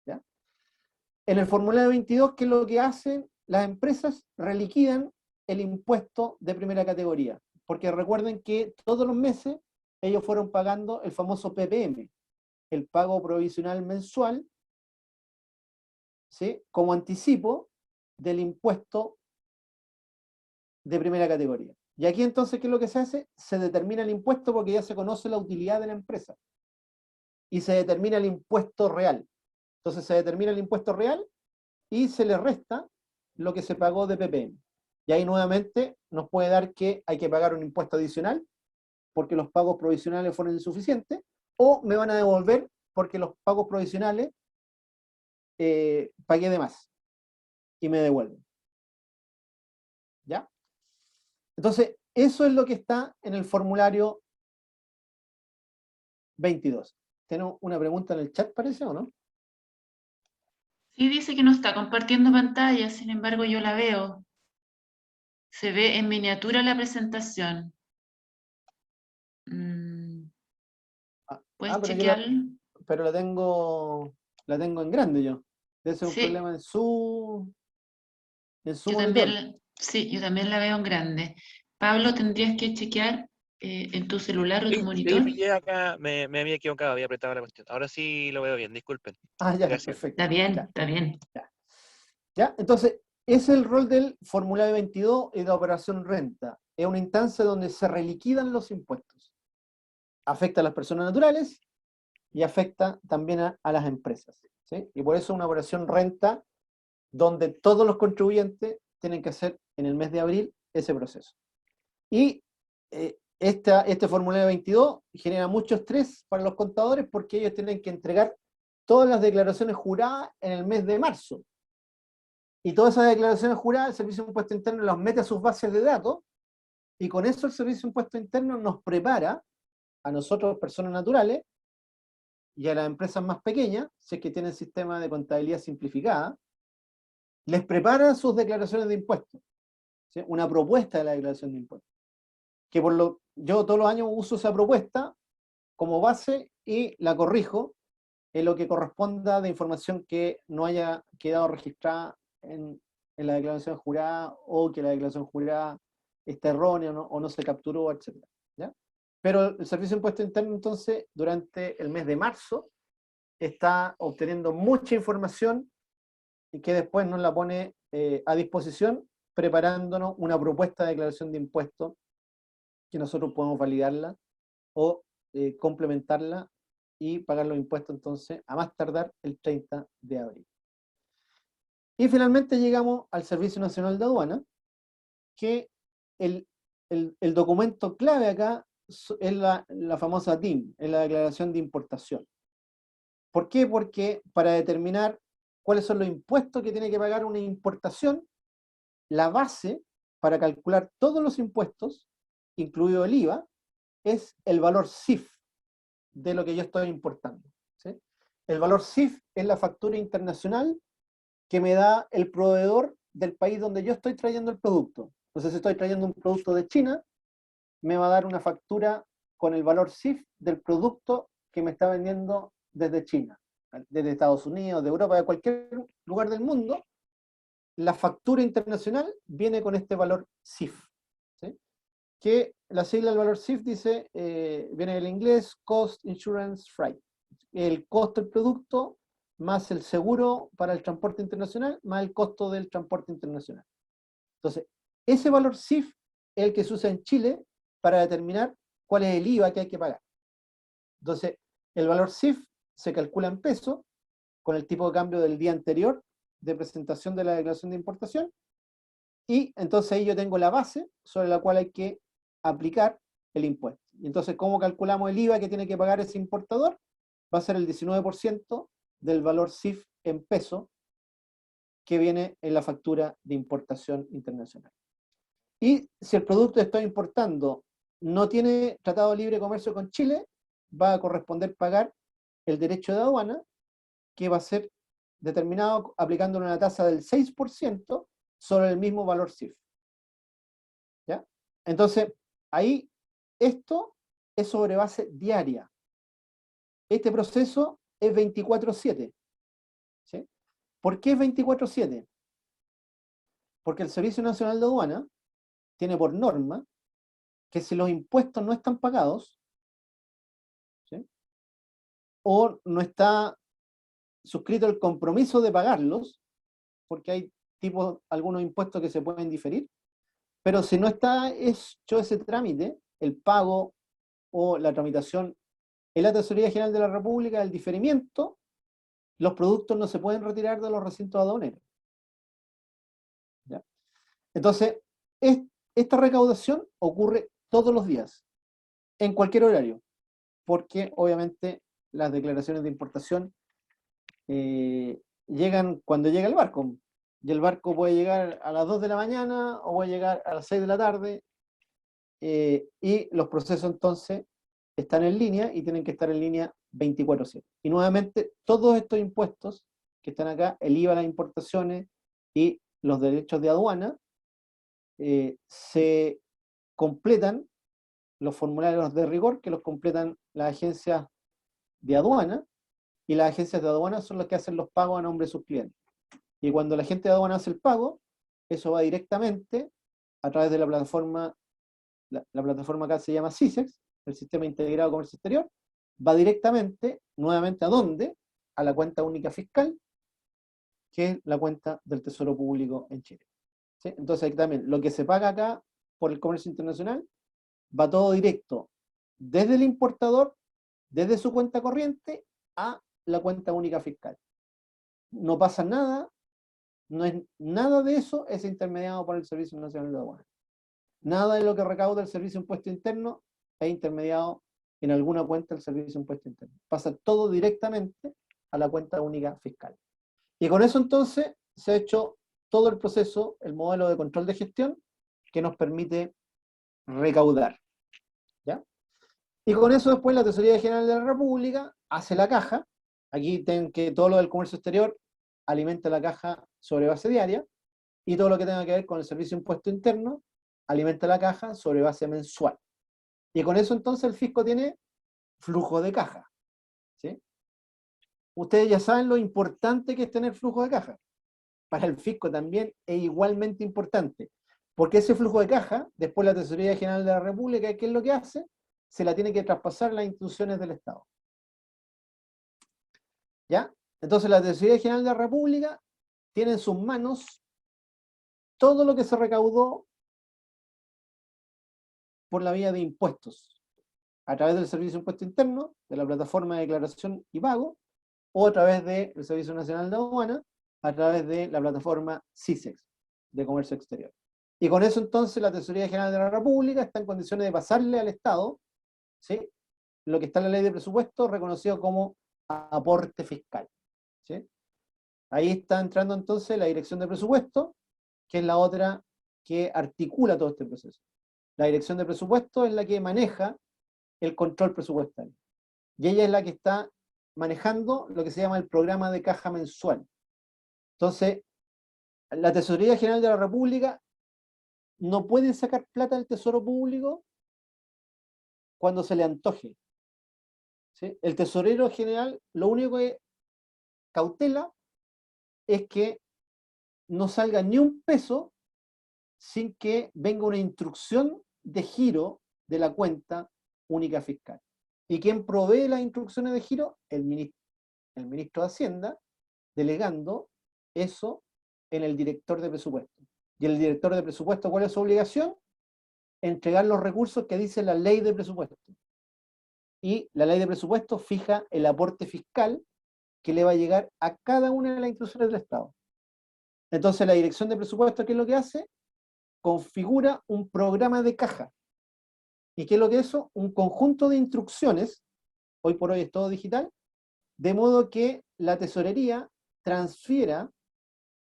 ¿Ya? En el formulario 22, ¿qué es lo que hacen? Las empresas reliquidan el impuesto de primera categoría. Porque recuerden que todos los meses ellos fueron pagando el famoso PPM, el pago provisional mensual, ¿sí? Como anticipo del impuesto de primera categoría. Y aquí entonces, ¿qué es lo que se hace? Se determina el impuesto porque ya se conoce la utilidad de la empresa. Y se determina el impuesto real. Entonces se determina el impuesto real y se le resta lo que se pagó de PPM. Y ahí nuevamente nos puede dar que hay que pagar un impuesto adicional porque los pagos provisionales fueron insuficientes, o me van a devolver porque los pagos provisionales pagué de más y me devuelven. ¿Ya? Entonces, eso es lo que está en el formulario 22. ¿Tengo una pregunta en el chat, parece, o no? Sí, dice que no está compartiendo pantalla, sin embargo yo la veo. Se ve en miniatura la presentación. ¿Puedes Pero chequearlo? pero la tengo en grande yo. Debe ser un Sí, problema en su yo monitor. también, sí, yo también la veo en grande. Pablo, tendrías que chequear en tu celular o tu Sí, sí, monitor. pillé acá, me había equivocado, había apretado la cuestión. Ahora sí lo veo bien, disculpen. Ya, Gracias. perfecto. Está bien, Ya, está bien. ya. ¿Ya? Entonces, es el rol del formulario 22 y de la operación renta. Es una instancia donde se reliquidan los impuestos. Afecta a las personas naturales y afecta también a las empresas. ¿Sí? Y por eso una operación renta donde todos los contribuyentes tienen que hacer en el mes de abril ese proceso. Y este formulario 22 genera mucho estrés para los contadores porque ellos tienen que entregar todas las declaraciones juradas en el mes de marzo. Y todas esas declaraciones juradas, el Servicio de Impuesto Interno las mete a sus bases de datos, y con eso el Servicio de Impuesto Interno nos prepara, a nosotros, personas naturales, y a las empresas más pequeñas, si es que tienen sistema de contabilidad simplificada, les prepara sus declaraciones de impuestos, ¿sí? Una propuesta de la declaración de impuestos. Que yo todos los años uso esa propuesta como base y la corrijo en lo que corresponda de información que no haya quedado registrada en la declaración jurada, o que la declaración jurada esté errónea o no se capturó, etc. ¿Ya? Pero el Servicio de Impuesto Interno, entonces, durante el mes de marzo, está obteniendo mucha información y que después nos la pone a disposición, preparándonos una propuesta de declaración de impuestos que nosotros podemos validarla o complementarla y pagar los impuestos entonces a más tardar el 30 de abril. Y finalmente llegamos al Servicio Nacional de Aduana, que el documento clave acá es la famosa DIM, es la Declaración de Importación. ¿Por qué? Porque para determinar cuáles son los impuestos que tiene que pagar una importación, la base para calcular todos los impuestos, incluido el IVA, es el valor CIF de lo que yo estoy importando, ¿sí? El valor CIF es la factura internacional que me da el proveedor del país donde yo estoy trayendo el producto. Entonces, si estoy trayendo un producto de China, me va a dar una factura con el valor CIF del producto que me está vendiendo desde China, desde Estados Unidos, de Europa, de cualquier lugar del mundo. La factura internacional viene con este valor CIF, ¿sí? Que la sigla del valor CIF dice, viene del inglés, Cost Insurance Freight. El costo del producto más el seguro para el transporte internacional, más el costo del transporte internacional. Entonces, ese valor CIF es el que se usa en Chile para determinar cuál es el IVA que hay que pagar. Entonces, el valor CIF se calcula en pesos, con el tipo de cambio del día anterior de presentación de la declaración de importación, y entonces ahí yo tengo la base sobre la cual hay que aplicar el impuesto. Y entonces, ¿cómo calculamos el IVA que tiene que pagar ese importador? Va a ser el 19% del valor CIF en peso que viene en la factura de importación internacional. Y si el producto que estoy importando no tiene tratado de libre comercio con Chile, va a corresponder pagar el derecho de aduana, que va a ser determinado aplicando una tasa del 6% sobre el mismo valor CIF. ¿Ya? Entonces, ahí, esto es sobre base diaria. Este proceso es 24/7. ¿Sí? ¿Por qué es 24/7? Porque el Servicio Nacional de Aduana tiene por norma que si los impuestos no están pagados, ¿sí? O no está suscrito el compromiso de pagarlos, porque hay algunos impuestos que se pueden diferir, pero si no está hecho ese trámite, el pago o la tramitación en la Tesorería General de la República, el diferimiento, los productos no se pueden retirar de los recintos aduaneros. ¿Ya? Entonces, esta recaudación ocurre todos los días, en cualquier horario, porque obviamente las declaraciones de importación llegan cuando llega el barco, y el barco puede llegar a las 2 de la mañana o puede llegar a las 6 de la tarde, y los procesos entonces están en línea y tienen que estar en línea 24/7. Y nuevamente, todos estos impuestos que están acá, el IVA a las importaciones y los derechos de aduana, se completan los formularios de rigor, que los completan las agencias de aduana, y las agencias de aduana son las que hacen los pagos a nombre de sus clientes. Y cuando la gente de aduana hace el pago, eso va directamente a través de la plataforma acá se llama SISEX, el Sistema Integrado de Comercio Exterior, va directamente, nuevamente, ¿a dónde? A la cuenta única fiscal, que es la cuenta del Tesoro Público en Chile. ¿Sí? Entonces, aquí también, lo que se paga acá por el comercio internacional, va todo directo, desde el importador, desde su cuenta corriente, a la cuenta única fiscal. No pasa nada, nada de eso es intermediado por el Servicio Nacional de Aduanas. Nada de lo que recauda el Servicio de Impuesto Interno es intermediado en alguna cuenta del Servicio de Impuesto Interno. Pasa todo directamente a la cuenta única fiscal. Y con eso entonces se ha hecho todo el proceso, el modelo de control de gestión que nos permite recaudar. ¿Ya? Y con eso después la Tesorería General de la República hace la caja. Aquí tienen que todo lo del comercio exterior alimenta la caja sobre base diaria, y todo lo que tenga que ver con el Servicio de Impuesto Interno alimenta la caja sobre base mensual. Y con eso entonces el fisco tiene flujo de caja. ¿Sí? Ustedes ya saben lo importante que es tener flujo de caja. Para el fisco también es igualmente importante, porque ese flujo de caja, después la Tesorería General de la República, ¿qué es lo que hace? Se la tiene que traspasar a las instituciones del Estado. ¿Ya? Entonces la Tesorería General de la República tiene en sus manos todo lo que se recaudó por la vía de impuestos. a través del Servicio de Impuesto Interno, de la plataforma de declaración y pago, o a través del Servicio Nacional de Aduana, a través de la plataforma CISEX, de Comercio Exterior. Y con eso entonces la Tesorería General de la República está en condiciones de pasarle al Estado, ¿sí?, lo que está en la ley de presupuesto reconocido como aporte fiscal, ¿sí? Ahí está entrando entonces la Dirección de Presupuesto, que es la otra que articula todo este proceso. La Dirección de Presupuesto es la que maneja el control presupuestario. Y ella es la que está manejando lo que se llama el programa de caja mensual. Entonces, la Tesorería General de la República no puede sacar plata del Tesoro Público cuando se le antoje, ¿sí? El tesorero general lo único que cautela es que no salga ni un peso sin que venga una instrucción de giro de la cuenta única fiscal. ¿Y quién provee las instrucciones de giro? El ministro de Hacienda, delegando eso en el director de presupuesto. ¿Y el director de presupuesto cuál es su obligación? Entregar los recursos que dice la ley de presupuesto. Y la ley de presupuesto fija el aporte fiscal que le va a llegar a cada una de las instituciones del Estado. Entonces la Dirección de Presupuesto, ¿qué es lo que hace? Configura un programa de caja. ¿Y qué es lo que es eso? Un conjunto de instrucciones, hoy por hoy es todo digital, de modo que la tesorería transfiera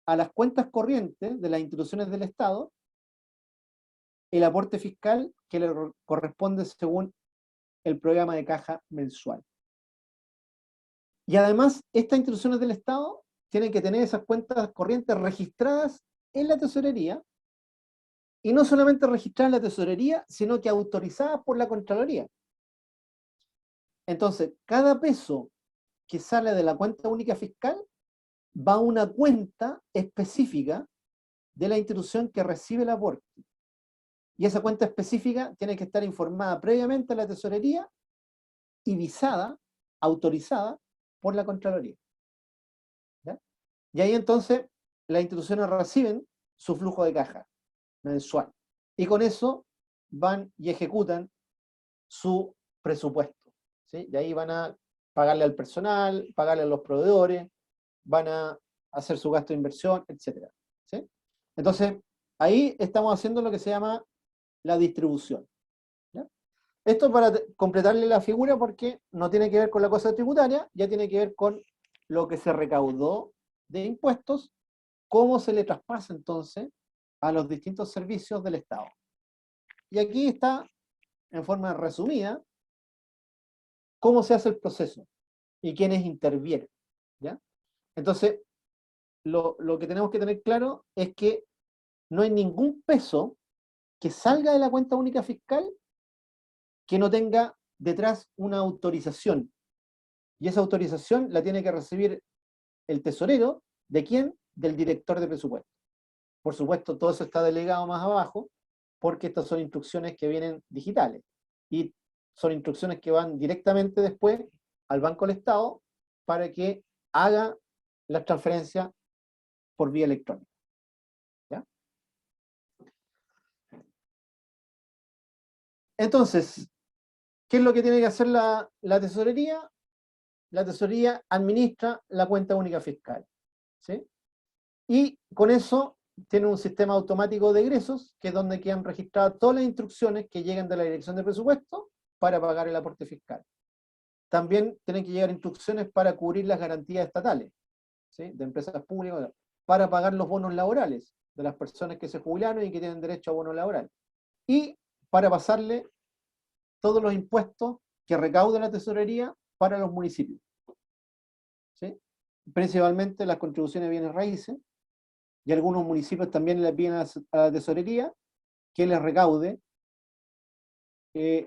a las cuentas corrientes de las instituciones del Estado el aporte fiscal que le corresponde según el programa de caja mensual. Y además, estas instituciones del Estado tienen que tener esas cuentas corrientes registradas en la tesorería, y no solamente registradas en la tesorería, sino que autorizadas por la Contraloría. Entonces, cada peso que sale de la cuenta única fiscal va a una cuenta específica de la institución que recibe el aporte. Y esa cuenta específica tiene que estar informada previamente a la tesorería y visada, autorizada por la Contraloría. ¿Ya? Y ahí entonces las instituciones reciben su flujo de caja mensual. Y con eso van y ejecutan su presupuesto, ¿sí? Y ahí van a pagarle al personal, pagarle a los proveedores, van a hacer su gasto de inversión, etc. ¿Sí? Entonces, ahí estamos haciendo lo que se llama la distribución. ¿Ya? Esto para completarle la figura porque no tiene que ver con la cosa tributaria, ya tiene que ver con lo que se recaudó de impuestos, cómo se le traspasa entonces a los distintos servicios del Estado. Y aquí está, en forma resumida, cómo se hace el proceso y quiénes intervienen. ¿Ya? Entonces, lo que tenemos que tener claro es que no hay ningún peso que salga de la cuenta única fiscal que no tenga detrás una autorización. Y esa autorización la tiene que recibir el tesorero. ¿De quién? Del director de presupuesto. Por supuesto, todo eso está delegado más abajo, porque estas son instrucciones que vienen digitales. Y son instrucciones que van directamente después al Banco del Estado para que haga las transferencias por vía electrónica. ¿Ya? Entonces, ¿qué es lo que tiene que hacer la tesorería? La tesorería administra la cuenta única fiscal, ¿sí? Y con eso tiene un sistema automático de egresos, que es donde quedan registradas todas las instrucciones que llegan de la Dirección de Presupuesto para pagar el aporte fiscal. También tienen que llegar instrucciones para cubrir las garantías estatales, ¿sí?, de empresas públicas, para pagar los bonos laborales de las personas que se jubilaron y que tienen derecho a bono laboral. Y para pasarle todos los impuestos que recauda la tesorería para los municipios, ¿sí? Principalmente las contribuciones de bienes raíces, y algunos municipios también le piden a la tesorería que les recaude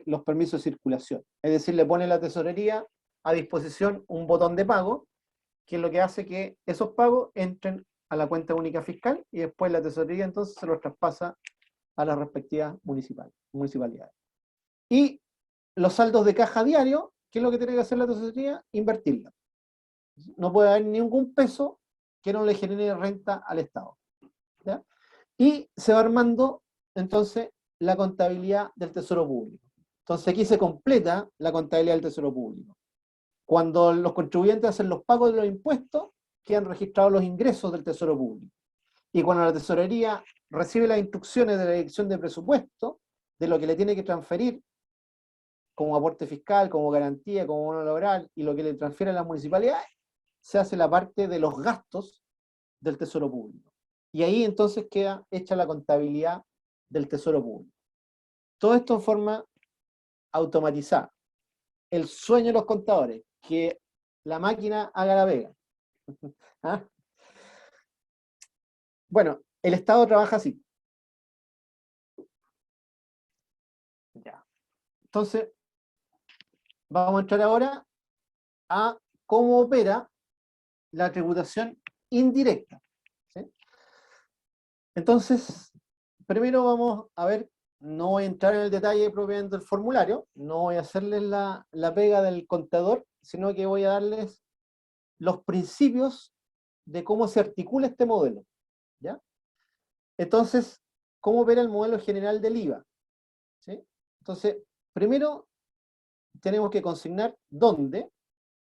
los permisos de circulación. Es decir, le pone la tesorería a disposición un botón de pago, que es lo que hace que esos pagos entren a la cuenta única fiscal, y después la tesorería entonces se los traspasa a las respectivas municipalidades. Y los saldos de caja diario, ¿qué es lo que tiene que hacer la tesorería? Invertirla. No puede haber ningún peso que no le genere renta al Estado. ¿Ya? Y se va armando entonces la contabilidad del Tesoro Público. Entonces aquí se completa la contabilidad del Tesoro Público. Cuando los contribuyentes hacen los pagos de los impuestos, quedan registrados los ingresos del Tesoro Público. Y cuando la Tesorería recibe las instrucciones de la Dirección de Presupuesto, de lo que le tiene que transferir como aporte fiscal, como garantía, como bono laboral, y lo que le transfiere a las municipalidades, se hace la parte de los gastos del Tesoro Público. Y ahí entonces queda hecha la contabilidad del Tesoro Público. Todo esto en forma automatizada. El sueño de los contadores, que la máquina haga la pega. ¿Ah? Bueno, el Estado trabaja así. Ya. Entonces, vamos a entrar ahora a cómo opera la tributación indirecta. ¿Sí? Entonces, primero vamos a ver, no voy a entrar en el detalle propiamente del formulario, no voy a hacerles la pega del contador, sino que voy a darles los principios de cómo se articula este modelo. ¿Ya? Entonces, ¿cómo opera el modelo general del IVA? ¿Sí? Entonces, primero tenemos que consignar dónde,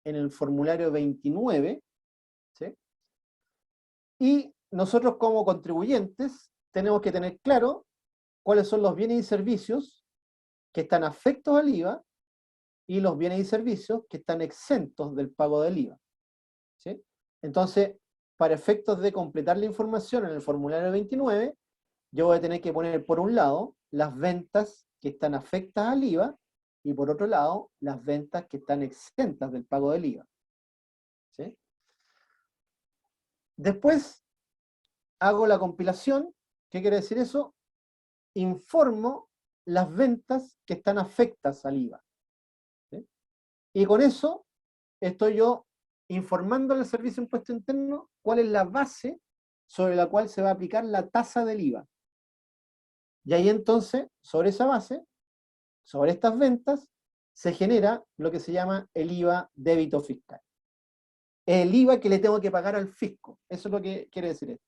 en el formulario 29, ¿sí? Y nosotros como contribuyentes tenemos que tener claro cuáles son los bienes y servicios que están afectos al IVA y los bienes y servicios que están exentos del pago del IVA. ¿Sí? Entonces, para efectos de completar la información en el formulario 29, yo voy a tener que poner por un lado las ventas que están afectas al IVA y por otro lado las ventas que están exentas del pago del IVA. ¿Sí? Después hago la compilación. ¿Qué quiere decir eso? Informo las ventas que están afectas al IVA. ¿Sí? Y con eso estoy yo informando al Servicio de Impuesto Interno cuál es la base sobre la cual se va a aplicar la tasa del IVA. Y ahí entonces, sobre esa base, sobre estas ventas, se genera lo que se llama el IVA débito fiscal. El IVA que le tengo que pagar al fisco. Eso es lo que quiere decir esto.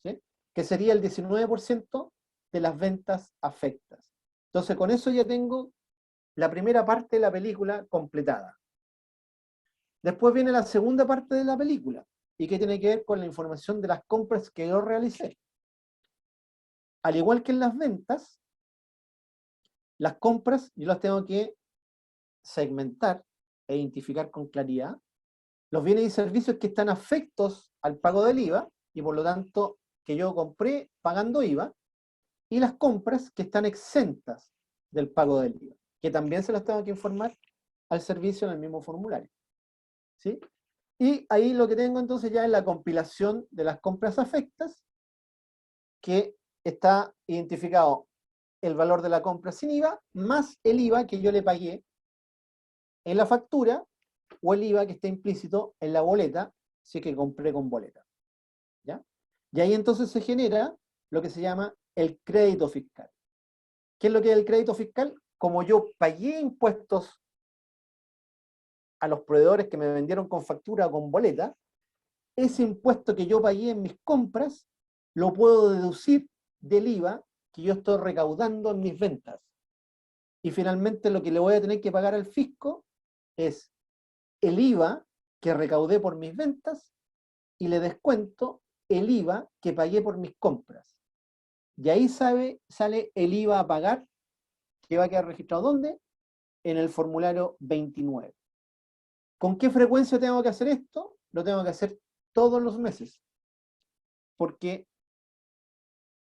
¿Sí? Que sería el 19% de las ventas afectas. Entonces, con eso ya tengo la primera parte de la película completada. Después viene la segunda parte de la película, y que tiene que ver con la información de las compras que yo realicé. Al igual que en las ventas, las compras yo las tengo que segmentar e identificar con claridad. Los bienes y servicios que están afectos al pago del IVA, y por lo tanto que yo compré pagando IVA, y las compras que están exentas del pago del IVA, que también se las tengo que informar al servicio en el mismo formulario. ¿Sí? Y ahí lo que tengo entonces ya es la compilación de las compras afectas, que está identificado el valor de la compra sin IVA, más el IVA que yo le pagué en la factura, o el IVA que está implícito en la boleta, si es que compré con boleta. ¿Ya? Y ahí entonces se genera lo que se llama el crédito fiscal. ¿Qué es lo que es el crédito fiscal? Como yo pagué impuestos a los proveedores que me vendieron con factura o con boleta, ese impuesto que yo pagué en mis compras lo puedo deducir del IVA que yo estoy recaudando en mis ventas. Y finalmente lo que le voy a tener que pagar al fisco es el IVA que recaudé por mis ventas y le descuento el IVA que pagué por mis compras. Y ahí sale el IVA a pagar, que va a quedar registrado ¿dónde? En el formulario 29. ¿Con qué frecuencia tengo que hacer esto? Lo tengo que hacer todos los meses, porque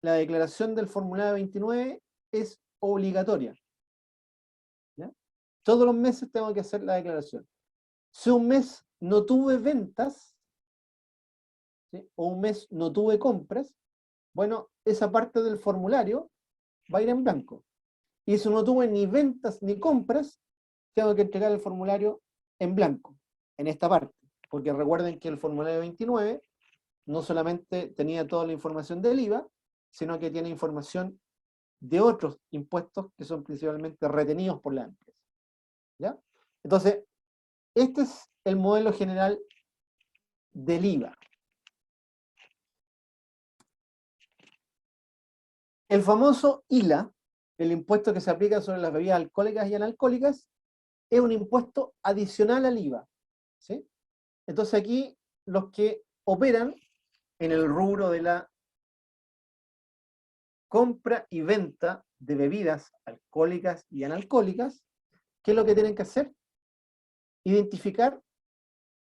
la declaración del formulario 29 es obligatoria. ¿Ya? Todos los meses tengo que hacer la declaración. Si un mes no tuve ventas, ¿sí? O un mes no tuve compras, bueno, esa parte del formulario va a ir en blanco. Y si no tuve ni ventas ni compras, tengo que entregar el formulario en blanco, en esta parte. Porque recuerden que el formulario 29 no solamente tenía toda la información del IVA, sino que tiene información de otros impuestos que son principalmente retenidos por la empresa. ¿Ya? Entonces, este es el modelo general del IVA. El famoso ILA, el impuesto que se aplica sobre las bebidas alcohólicas y analcohólicas es un impuesto adicional al IVA, ¿sí? Entonces aquí los que operan en el rubro de la compra y venta de bebidas alcohólicas y analcohólicas, ¿qué es lo que tienen que hacer? Identificar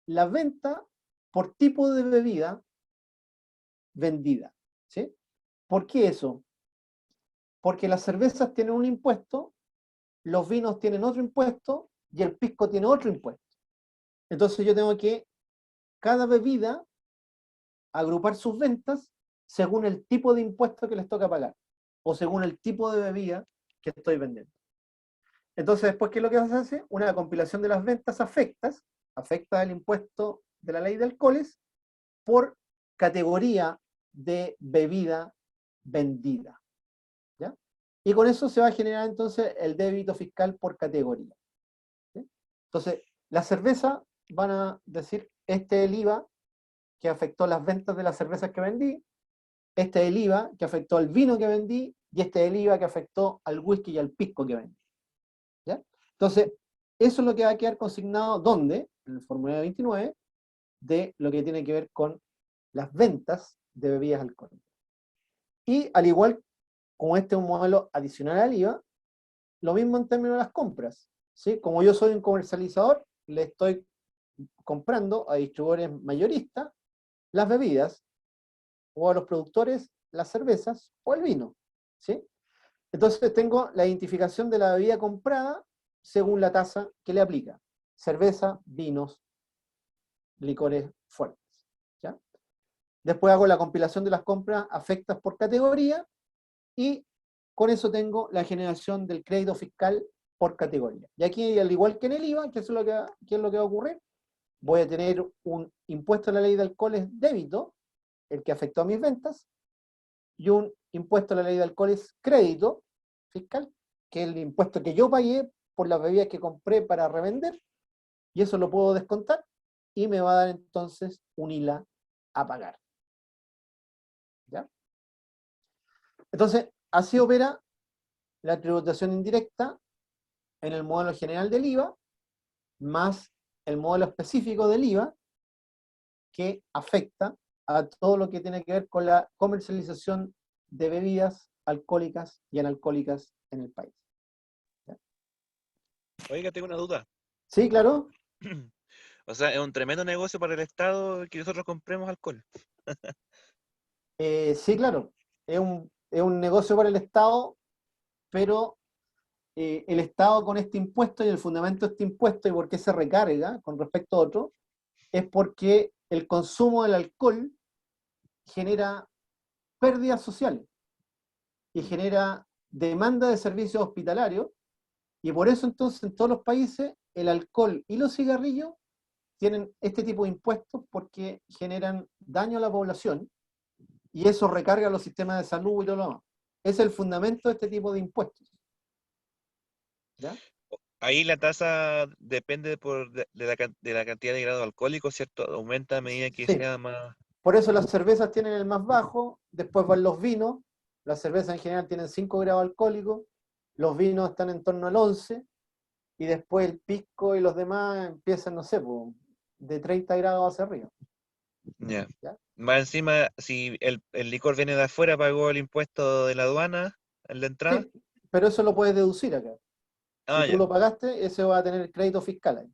la venta por tipo de bebida vendida, ¿sí? ¿Por qué eso? Porque las cervezas tienen un impuesto, los vinos tienen otro impuesto y el pisco tiene otro impuesto. Entonces yo tengo que, cada bebida, agrupar sus ventas según el tipo de impuesto que les toca pagar o según el tipo de bebida que estoy vendiendo. Entonces, después, ¿qué es lo que se hace? Una compilación de las ventas afecta el impuesto de la ley de alcoholes por categoría de bebida vendida, ¿ya? Y con eso se va a generar entonces el débito fiscal por categoría, ¿sí? Entonces, la cerveza van a decir, este es el IVA que afectó las ventas de las cervezas que vendí, este es el IVA que afectó al vino que vendí, y este es el IVA que afectó al whisky y al pisco que vendí, ¿ya? Entonces, eso es lo que va a quedar consignado, ¿dónde? En el formulario 29, de lo que tiene que ver con las ventas de bebidas alcohólicas. Y al igual como este es un modelo adicional al IVA, lo mismo en términos de las compras, ¿sí? Como yo soy un comercializador, le estoy comprando a distribuidores mayoristas las bebidas, o a los productores las cervezas o el vino, ¿sí? Entonces tengo la identificación de la bebida comprada según la tasa que le aplica. Cerveza, vinos, licores fuertes, ¿ya? Después hago la compilación de las compras afectas por categoría y con eso tengo la generación del crédito fiscal por categoría. Y aquí, al igual que en el IVA, ¿qué es lo que va a ocurrir? Voy a tener un impuesto a la ley de alcoholes débito, el que afectó a mis ventas, y un impuesto a la ley de alcoholes crédito fiscal, que es el impuesto que yo pagué por las bebidas que compré para revender, y eso lo puedo descontar, y me va a dar entonces un ILA a pagar, ¿ya? Entonces, así opera la tributación indirecta en el modelo general del IVA, más el modelo específico del IVA, que afecta a todo lo que tiene que ver con la comercialización de bebidas alcohólicas y analcohólicas en el país. ¿Ya? Oiga, tengo una duda. Sí, claro. O sea, es un tremendo negocio para el Estado que nosotros compremos alcohol. Sí, claro. Es un negocio para el Estado, pero el Estado con este impuesto y el fundamento de este impuesto y por qué se recarga con respecto a otro, es porque el consumo del alcohol genera pérdidas sociales y genera demanda de servicios hospitalarios, y por eso entonces en todos los países el alcohol y los cigarrillos tienen este tipo de impuestos porque generan daño a la población y eso recarga los sistemas de salud y todo lo demás. Ese es el fundamento de este tipo de impuestos, ¿ya? Ahí la tasa depende de la cantidad de grado alcohólico, ¿cierto? Aumenta a medida que Sí, sea más... por eso las cervezas tienen el más bajo, después van los vinos, las cervezas en general tienen 5 grados alcohólicos, los vinos están en torno al 11, y después el pisco y los demás empiezan, no sé, pues, de 30 grados hacia arriba, Ya. ¿ya? Más encima, si el licor viene de afuera, pagó el impuesto de la aduana en la entrada. Sí, pero eso lo puedes deducir acá. Si Ah, tú ya, lo pagaste, ese va a tener crédito fiscal ahí,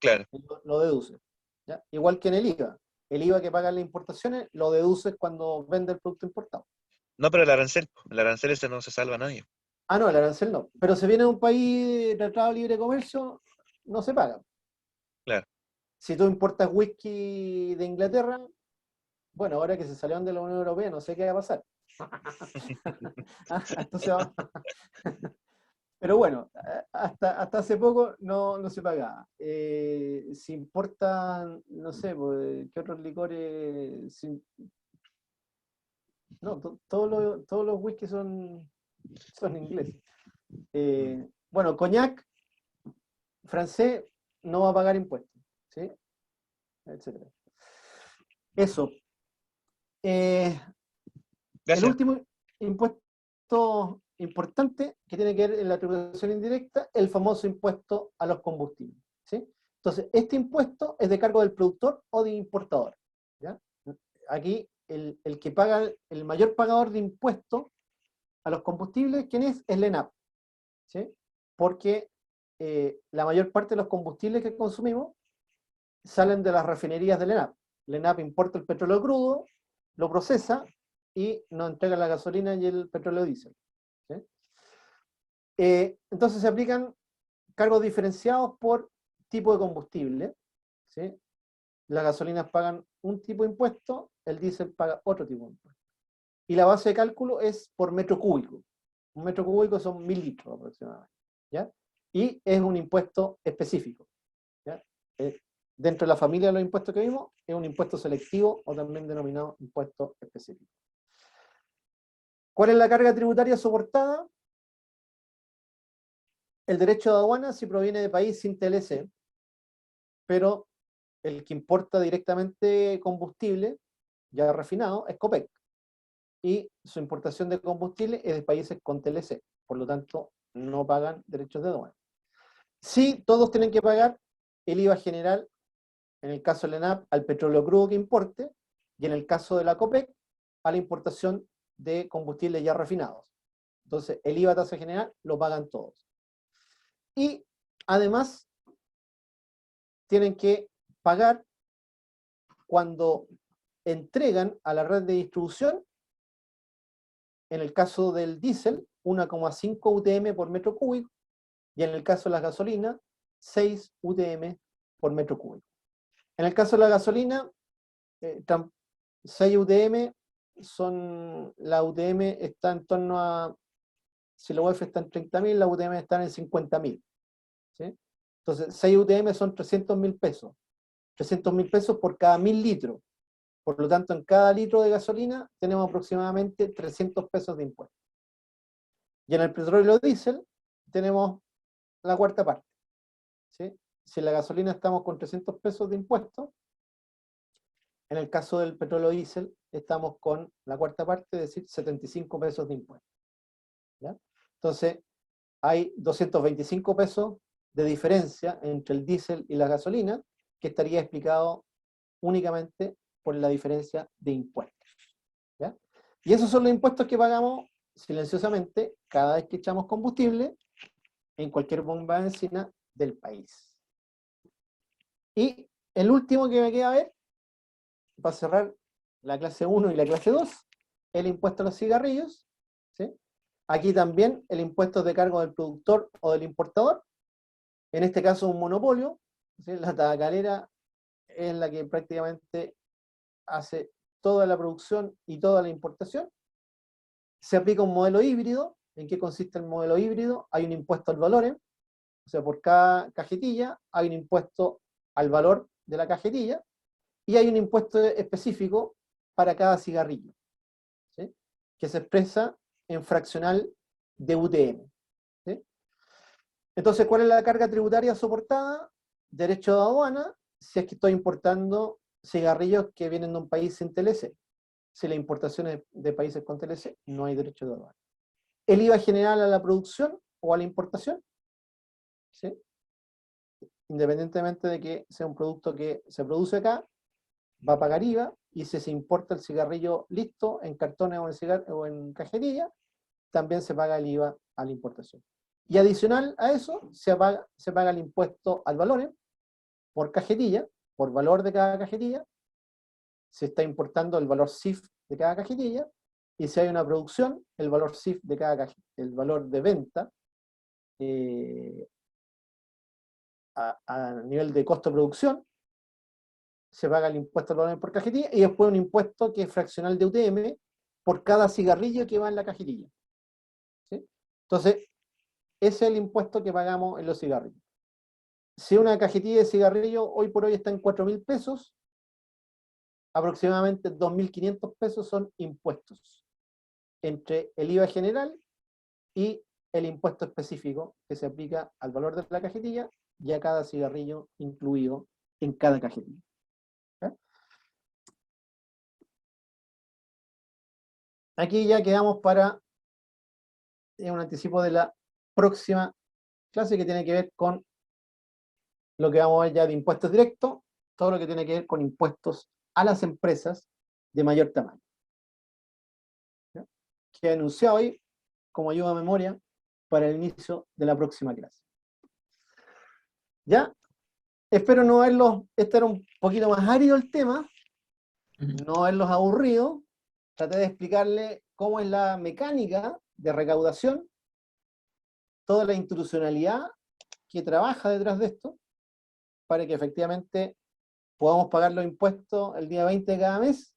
claro. y lo deduces, ¿ya? Igual que en el IVA. El IVA que pagan las importaciones lo deduces cuando vende el producto importado. No, pero el arancel ese no se salva a nadie. Ah, no, el arancel no. Pero si viene de un país de tratado de libre comercio, no se paga. Claro. Si tú importas whisky de Inglaterra, bueno, ahora que se salieron de la Unión Europea, no sé qué va a pasar. Entonces, pero bueno, hasta hace poco no se pagaba. Si importan, no sé, pues, ¿qué otros licores? No, todos los whisky son ingleses. Mm. Bueno, coñac francés no va a pagar impuestos, ¿sí? Etcétera. Eso. El Gracias. último impuesto importante que tiene que ver en la tributación indirecta, el famoso impuesto a los combustibles, ¿sí? Entonces, este impuesto es de cargo del productor o del importador, ¿ya? Aquí, el que paga, el mayor pagador de impuestos a los combustibles, ¿quién es? Es la ENAP, ¿sí? Porque la mayor parte de los combustibles que consumimos salen de las refinerías de la ENAP. La ENAP importa el petróleo crudo, lo procesa y nos entrega la gasolina y el petróleo diésel, ¿sí? Entonces se aplican cargos diferenciados por tipo de combustible, ¿sí? Las gasolinas pagan un tipo de impuesto, el diésel paga otro tipo de impuesto. Y la base de cálculo es por metro cúbico. Un metro cúbico son 1000 litros aproximadamente, ¿ya? Y es un impuesto específico, ¿ya? Dentro de la familia de los impuestos que vimos, es un impuesto selectivo o también denominado impuesto específico. ¿Cuál es la carga tributaria soportada? El derecho de aduana si proviene de país sin TLC, pero el que importa directamente combustible ya refinado es COPEC, y su importación de combustible es de países con TLC, por lo tanto no pagan derechos de aduana. Sí, todos tienen que pagar el IVA general, en el caso de la ENAP, al petróleo crudo que importe, y en el caso de la COPEC, a la importación de combustibles ya refinados. Entonces, el IVA tasa general lo pagan todos. Y además, tienen que pagar cuando entregan a la red de distribución, en el caso del diésel, 1,5 UTM por metro cúbico, y en el caso de las gasolinas, 6 UTM por metro cúbico. En el caso de la gasolina, 6 UTM la UTM está en torno a, si la UF está en 30.000, la UTM está en 50.000, ¿sí? Entonces, 6 UTM son 300.000 pesos. 300.000 pesos por cada 1000 litros. Por lo tanto, en cada litro de gasolina tenemos aproximadamente 300 pesos de impuesto. Y en el petróleo diésel tenemos la cuarta parte, ¿sí? Si en la gasolina estamos con 300 pesos de impuesto, en el caso del petróleo diésel estamos con la cuarta parte, es decir, 75 pesos de impuesto, ¿ya? Entonces, hay 225 pesos de diferencia entre el diésel y la gasolina, que estaría explicado únicamente por la diferencia de impuestos, ¿ya? Y esos son los impuestos que pagamos silenciosamente cada vez que echamos combustible en cualquier bomba de benzina del país. Y el último que me queda ver, para cerrar la clase 1 y la clase 2, el impuesto a los cigarrillos, ¿sí? Aquí también el impuesto es de cargo del productor o del importador, en este caso un monopolio, ¿sí? La tabacalera es la que prácticamente hace toda la producción y toda la importación. Se aplica un modelo híbrido. ¿En qué consiste el modelo híbrido? Hay un impuesto al valor, o sea, por cada cajetilla hay un impuesto al valor de la cajetilla, y hay un impuesto específico para cada cigarrillo, ¿sí? Que se expresa en fraccional de UTM, ¿sí? Entonces, ¿cuál es la carga tributaria soportada? Derecho de aduana, si es que estoy importando cigarrillos que vienen de un país sin TLC. Si la importación es de países con TLC, no hay derecho de aduana. El IVA general a la producción o a la importación, ¿sí? Independientemente de que sea un producto que se produce acá, va a pagar IVA, y si se importa el cigarrillo listo en cartones o en cajetilla, también se paga el IVA a la importación. Y adicional a eso, se paga el impuesto al valor por cajetilla, por valor de cada cajetilla. Se está importando el valor CIF de cada cajetilla, y si hay una producción, el valor CIF de cada cajetilla, el valor de venta a nivel de costo de producción, se paga el impuesto al valor por cajetilla, y después un impuesto que es fraccional de UTM por cada cigarrillo que va en la cajetilla, ¿sí? Entonces, ese es el impuesto que pagamos en los cigarrillos. Si una cajetilla de cigarrillo hoy por hoy está en 4.000 pesos, aproximadamente 2.500 pesos son impuestos, entre el IVA general y el impuesto específico que se aplica al valor de la cajetilla y a cada cigarrillo incluido en cada cajetilla. ¿Okay? Aquí ya quedamos para es un anticipo de la próxima clase que tiene que ver con lo que vamos a ver ya de impuestos directos, todo lo que tiene que ver con impuestos a las empresas de mayor tamaño. ¿Ya? Que he anunciado hoy como ayuda a memoria para el inicio de la próxima clase. ¿Ya? Espero no haberlos, este era un poquito más árido el tema, no haberlos aburrido. Traté de explicarle cómo es la mecánica de recaudación, toda la institucionalidad que trabaja detrás de esto, para que efectivamente podamos pagar los impuestos el día 20 de cada mes,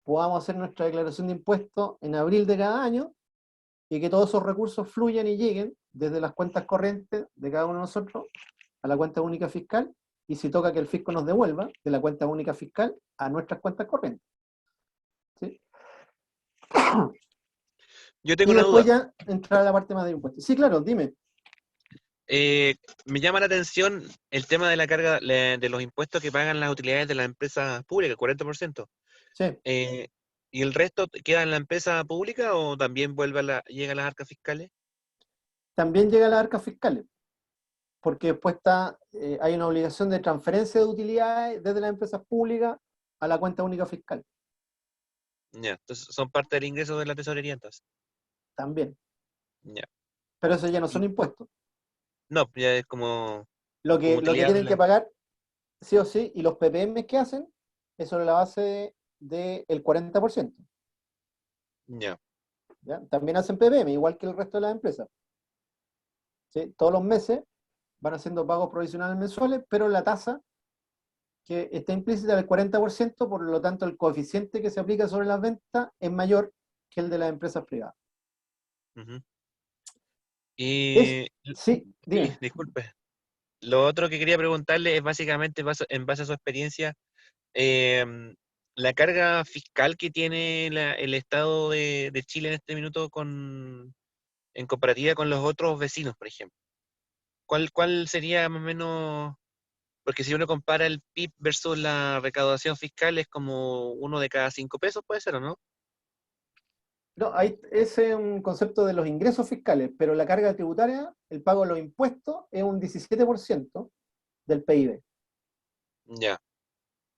podamos hacer nuestra declaración de impuestos en abril de cada año, y que todos esos recursos fluyan y lleguen desde las cuentas corrientes de cada uno de nosotros a la cuenta única fiscal, y si toca que el fisco nos devuelva de la cuenta única fiscal a nuestras cuentas corrientes. ¿Sí? Yo tengo Y una después duda. ya entrar a la parte más de impuestos. Sí, claro, dime. Me llama la atención el tema de la carga de los impuestos que pagan las utilidades de las empresas públicas, el 40%. Sí, ¿Y el resto queda en la empresa pública o también llega a las arcas fiscales? también llega a las arcas fiscales, porque después hay una obligación de transferencia de utilidades desde las empresas públicas a la cuenta única fiscal. Ya, entonces son parte del ingreso de la tesorería entonces. También. Ya. Pero eso ya no son Y- impuestos. No, ya es como Lo que utilidad. tienen que pagar, sí o sí, y los PPM que hacen, es sobre la base del 40%. Ya. ¿Ya? También hacen PPM, igual que el resto de las empresas. ¿Sí? Todos los meses van haciendo pagos provisionales mensuales, pero la tasa que está implícita del 40%, por lo tanto el coeficiente que se aplica sobre las ventas es mayor que el de las empresas privadas. Ujú. Es, Y sí, sí, dime. disculpe. Lo otro que quería preguntarle es básicamente en base a su experiencia, em, la carga fiscal que tiene el Estado de Chile en este minuto en comparativa con los otros vecinos, por ejemplo. ¿Cuál sería más o menos? Porque si uno compara el PIB versus la recaudación fiscal, es como 1 de cada 5 pesos, puede ser, ¿o no? No, ese es un concepto de los ingresos fiscales, pero la carga tributaria, el pago de los impuestos, es un 17% del PIB, Ya,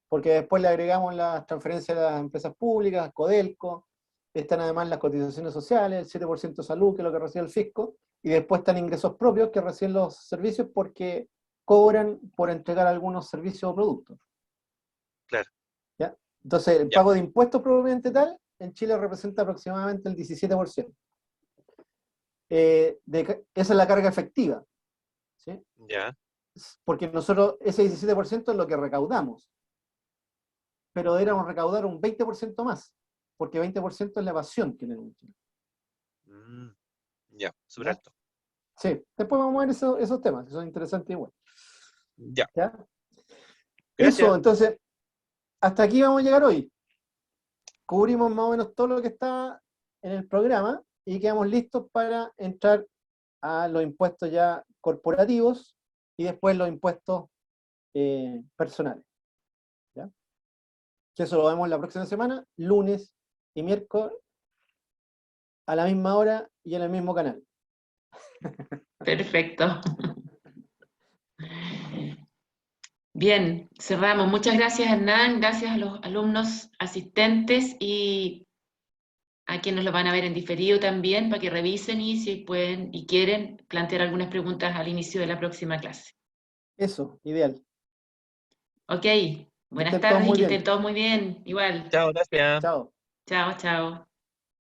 porque después le agregamos las transferencias a las empresas públicas, Codelco, están además las cotizaciones sociales, el 7% de salud, que es lo que recibe el fisco, y después están ingresos propios que reciben los servicios porque cobran por entregar algunos servicios o productos. claro, ¿Ya? Entonces, el ya, pago de impuestos propiamente tal, en Chile representa aproximadamente el 17%. Esa es la carga efectiva, ¿sí? ya. Porque nosotros ese 17% es lo que recaudamos, pero deberíamos recaudar un 20% más, porque 20% es la evasión que tenemos en Chile. Mm, ya, súper ¿Ya? alto. Sí, después vamos a ver esos temas, que son interesantes igual. Ya, ¿Ya? gracias. Eso, entonces, hasta aquí vamos a llegar hoy. Cubrimos más o menos todo lo que está en el programa y quedamos listos para entrar a los impuestos ya corporativos y después los impuestos personales. ¿Ya? Que eso lo vemos la próxima semana, lunes y miércoles, a la misma hora y en el mismo canal. Perfecto. Bien, cerramos. Muchas gracias, Hernán. Gracias a los alumnos asistentes y a quienes lo van a ver en diferido también, para que revisen y si pueden y quieren plantear algunas preguntas al inicio de la próxima clase. Eso, ideal. Ok, Que buenas estén todos tardes y muy que estén bien. todos muy bien. Igual. Chao, gracias. Chao. Chao, chao.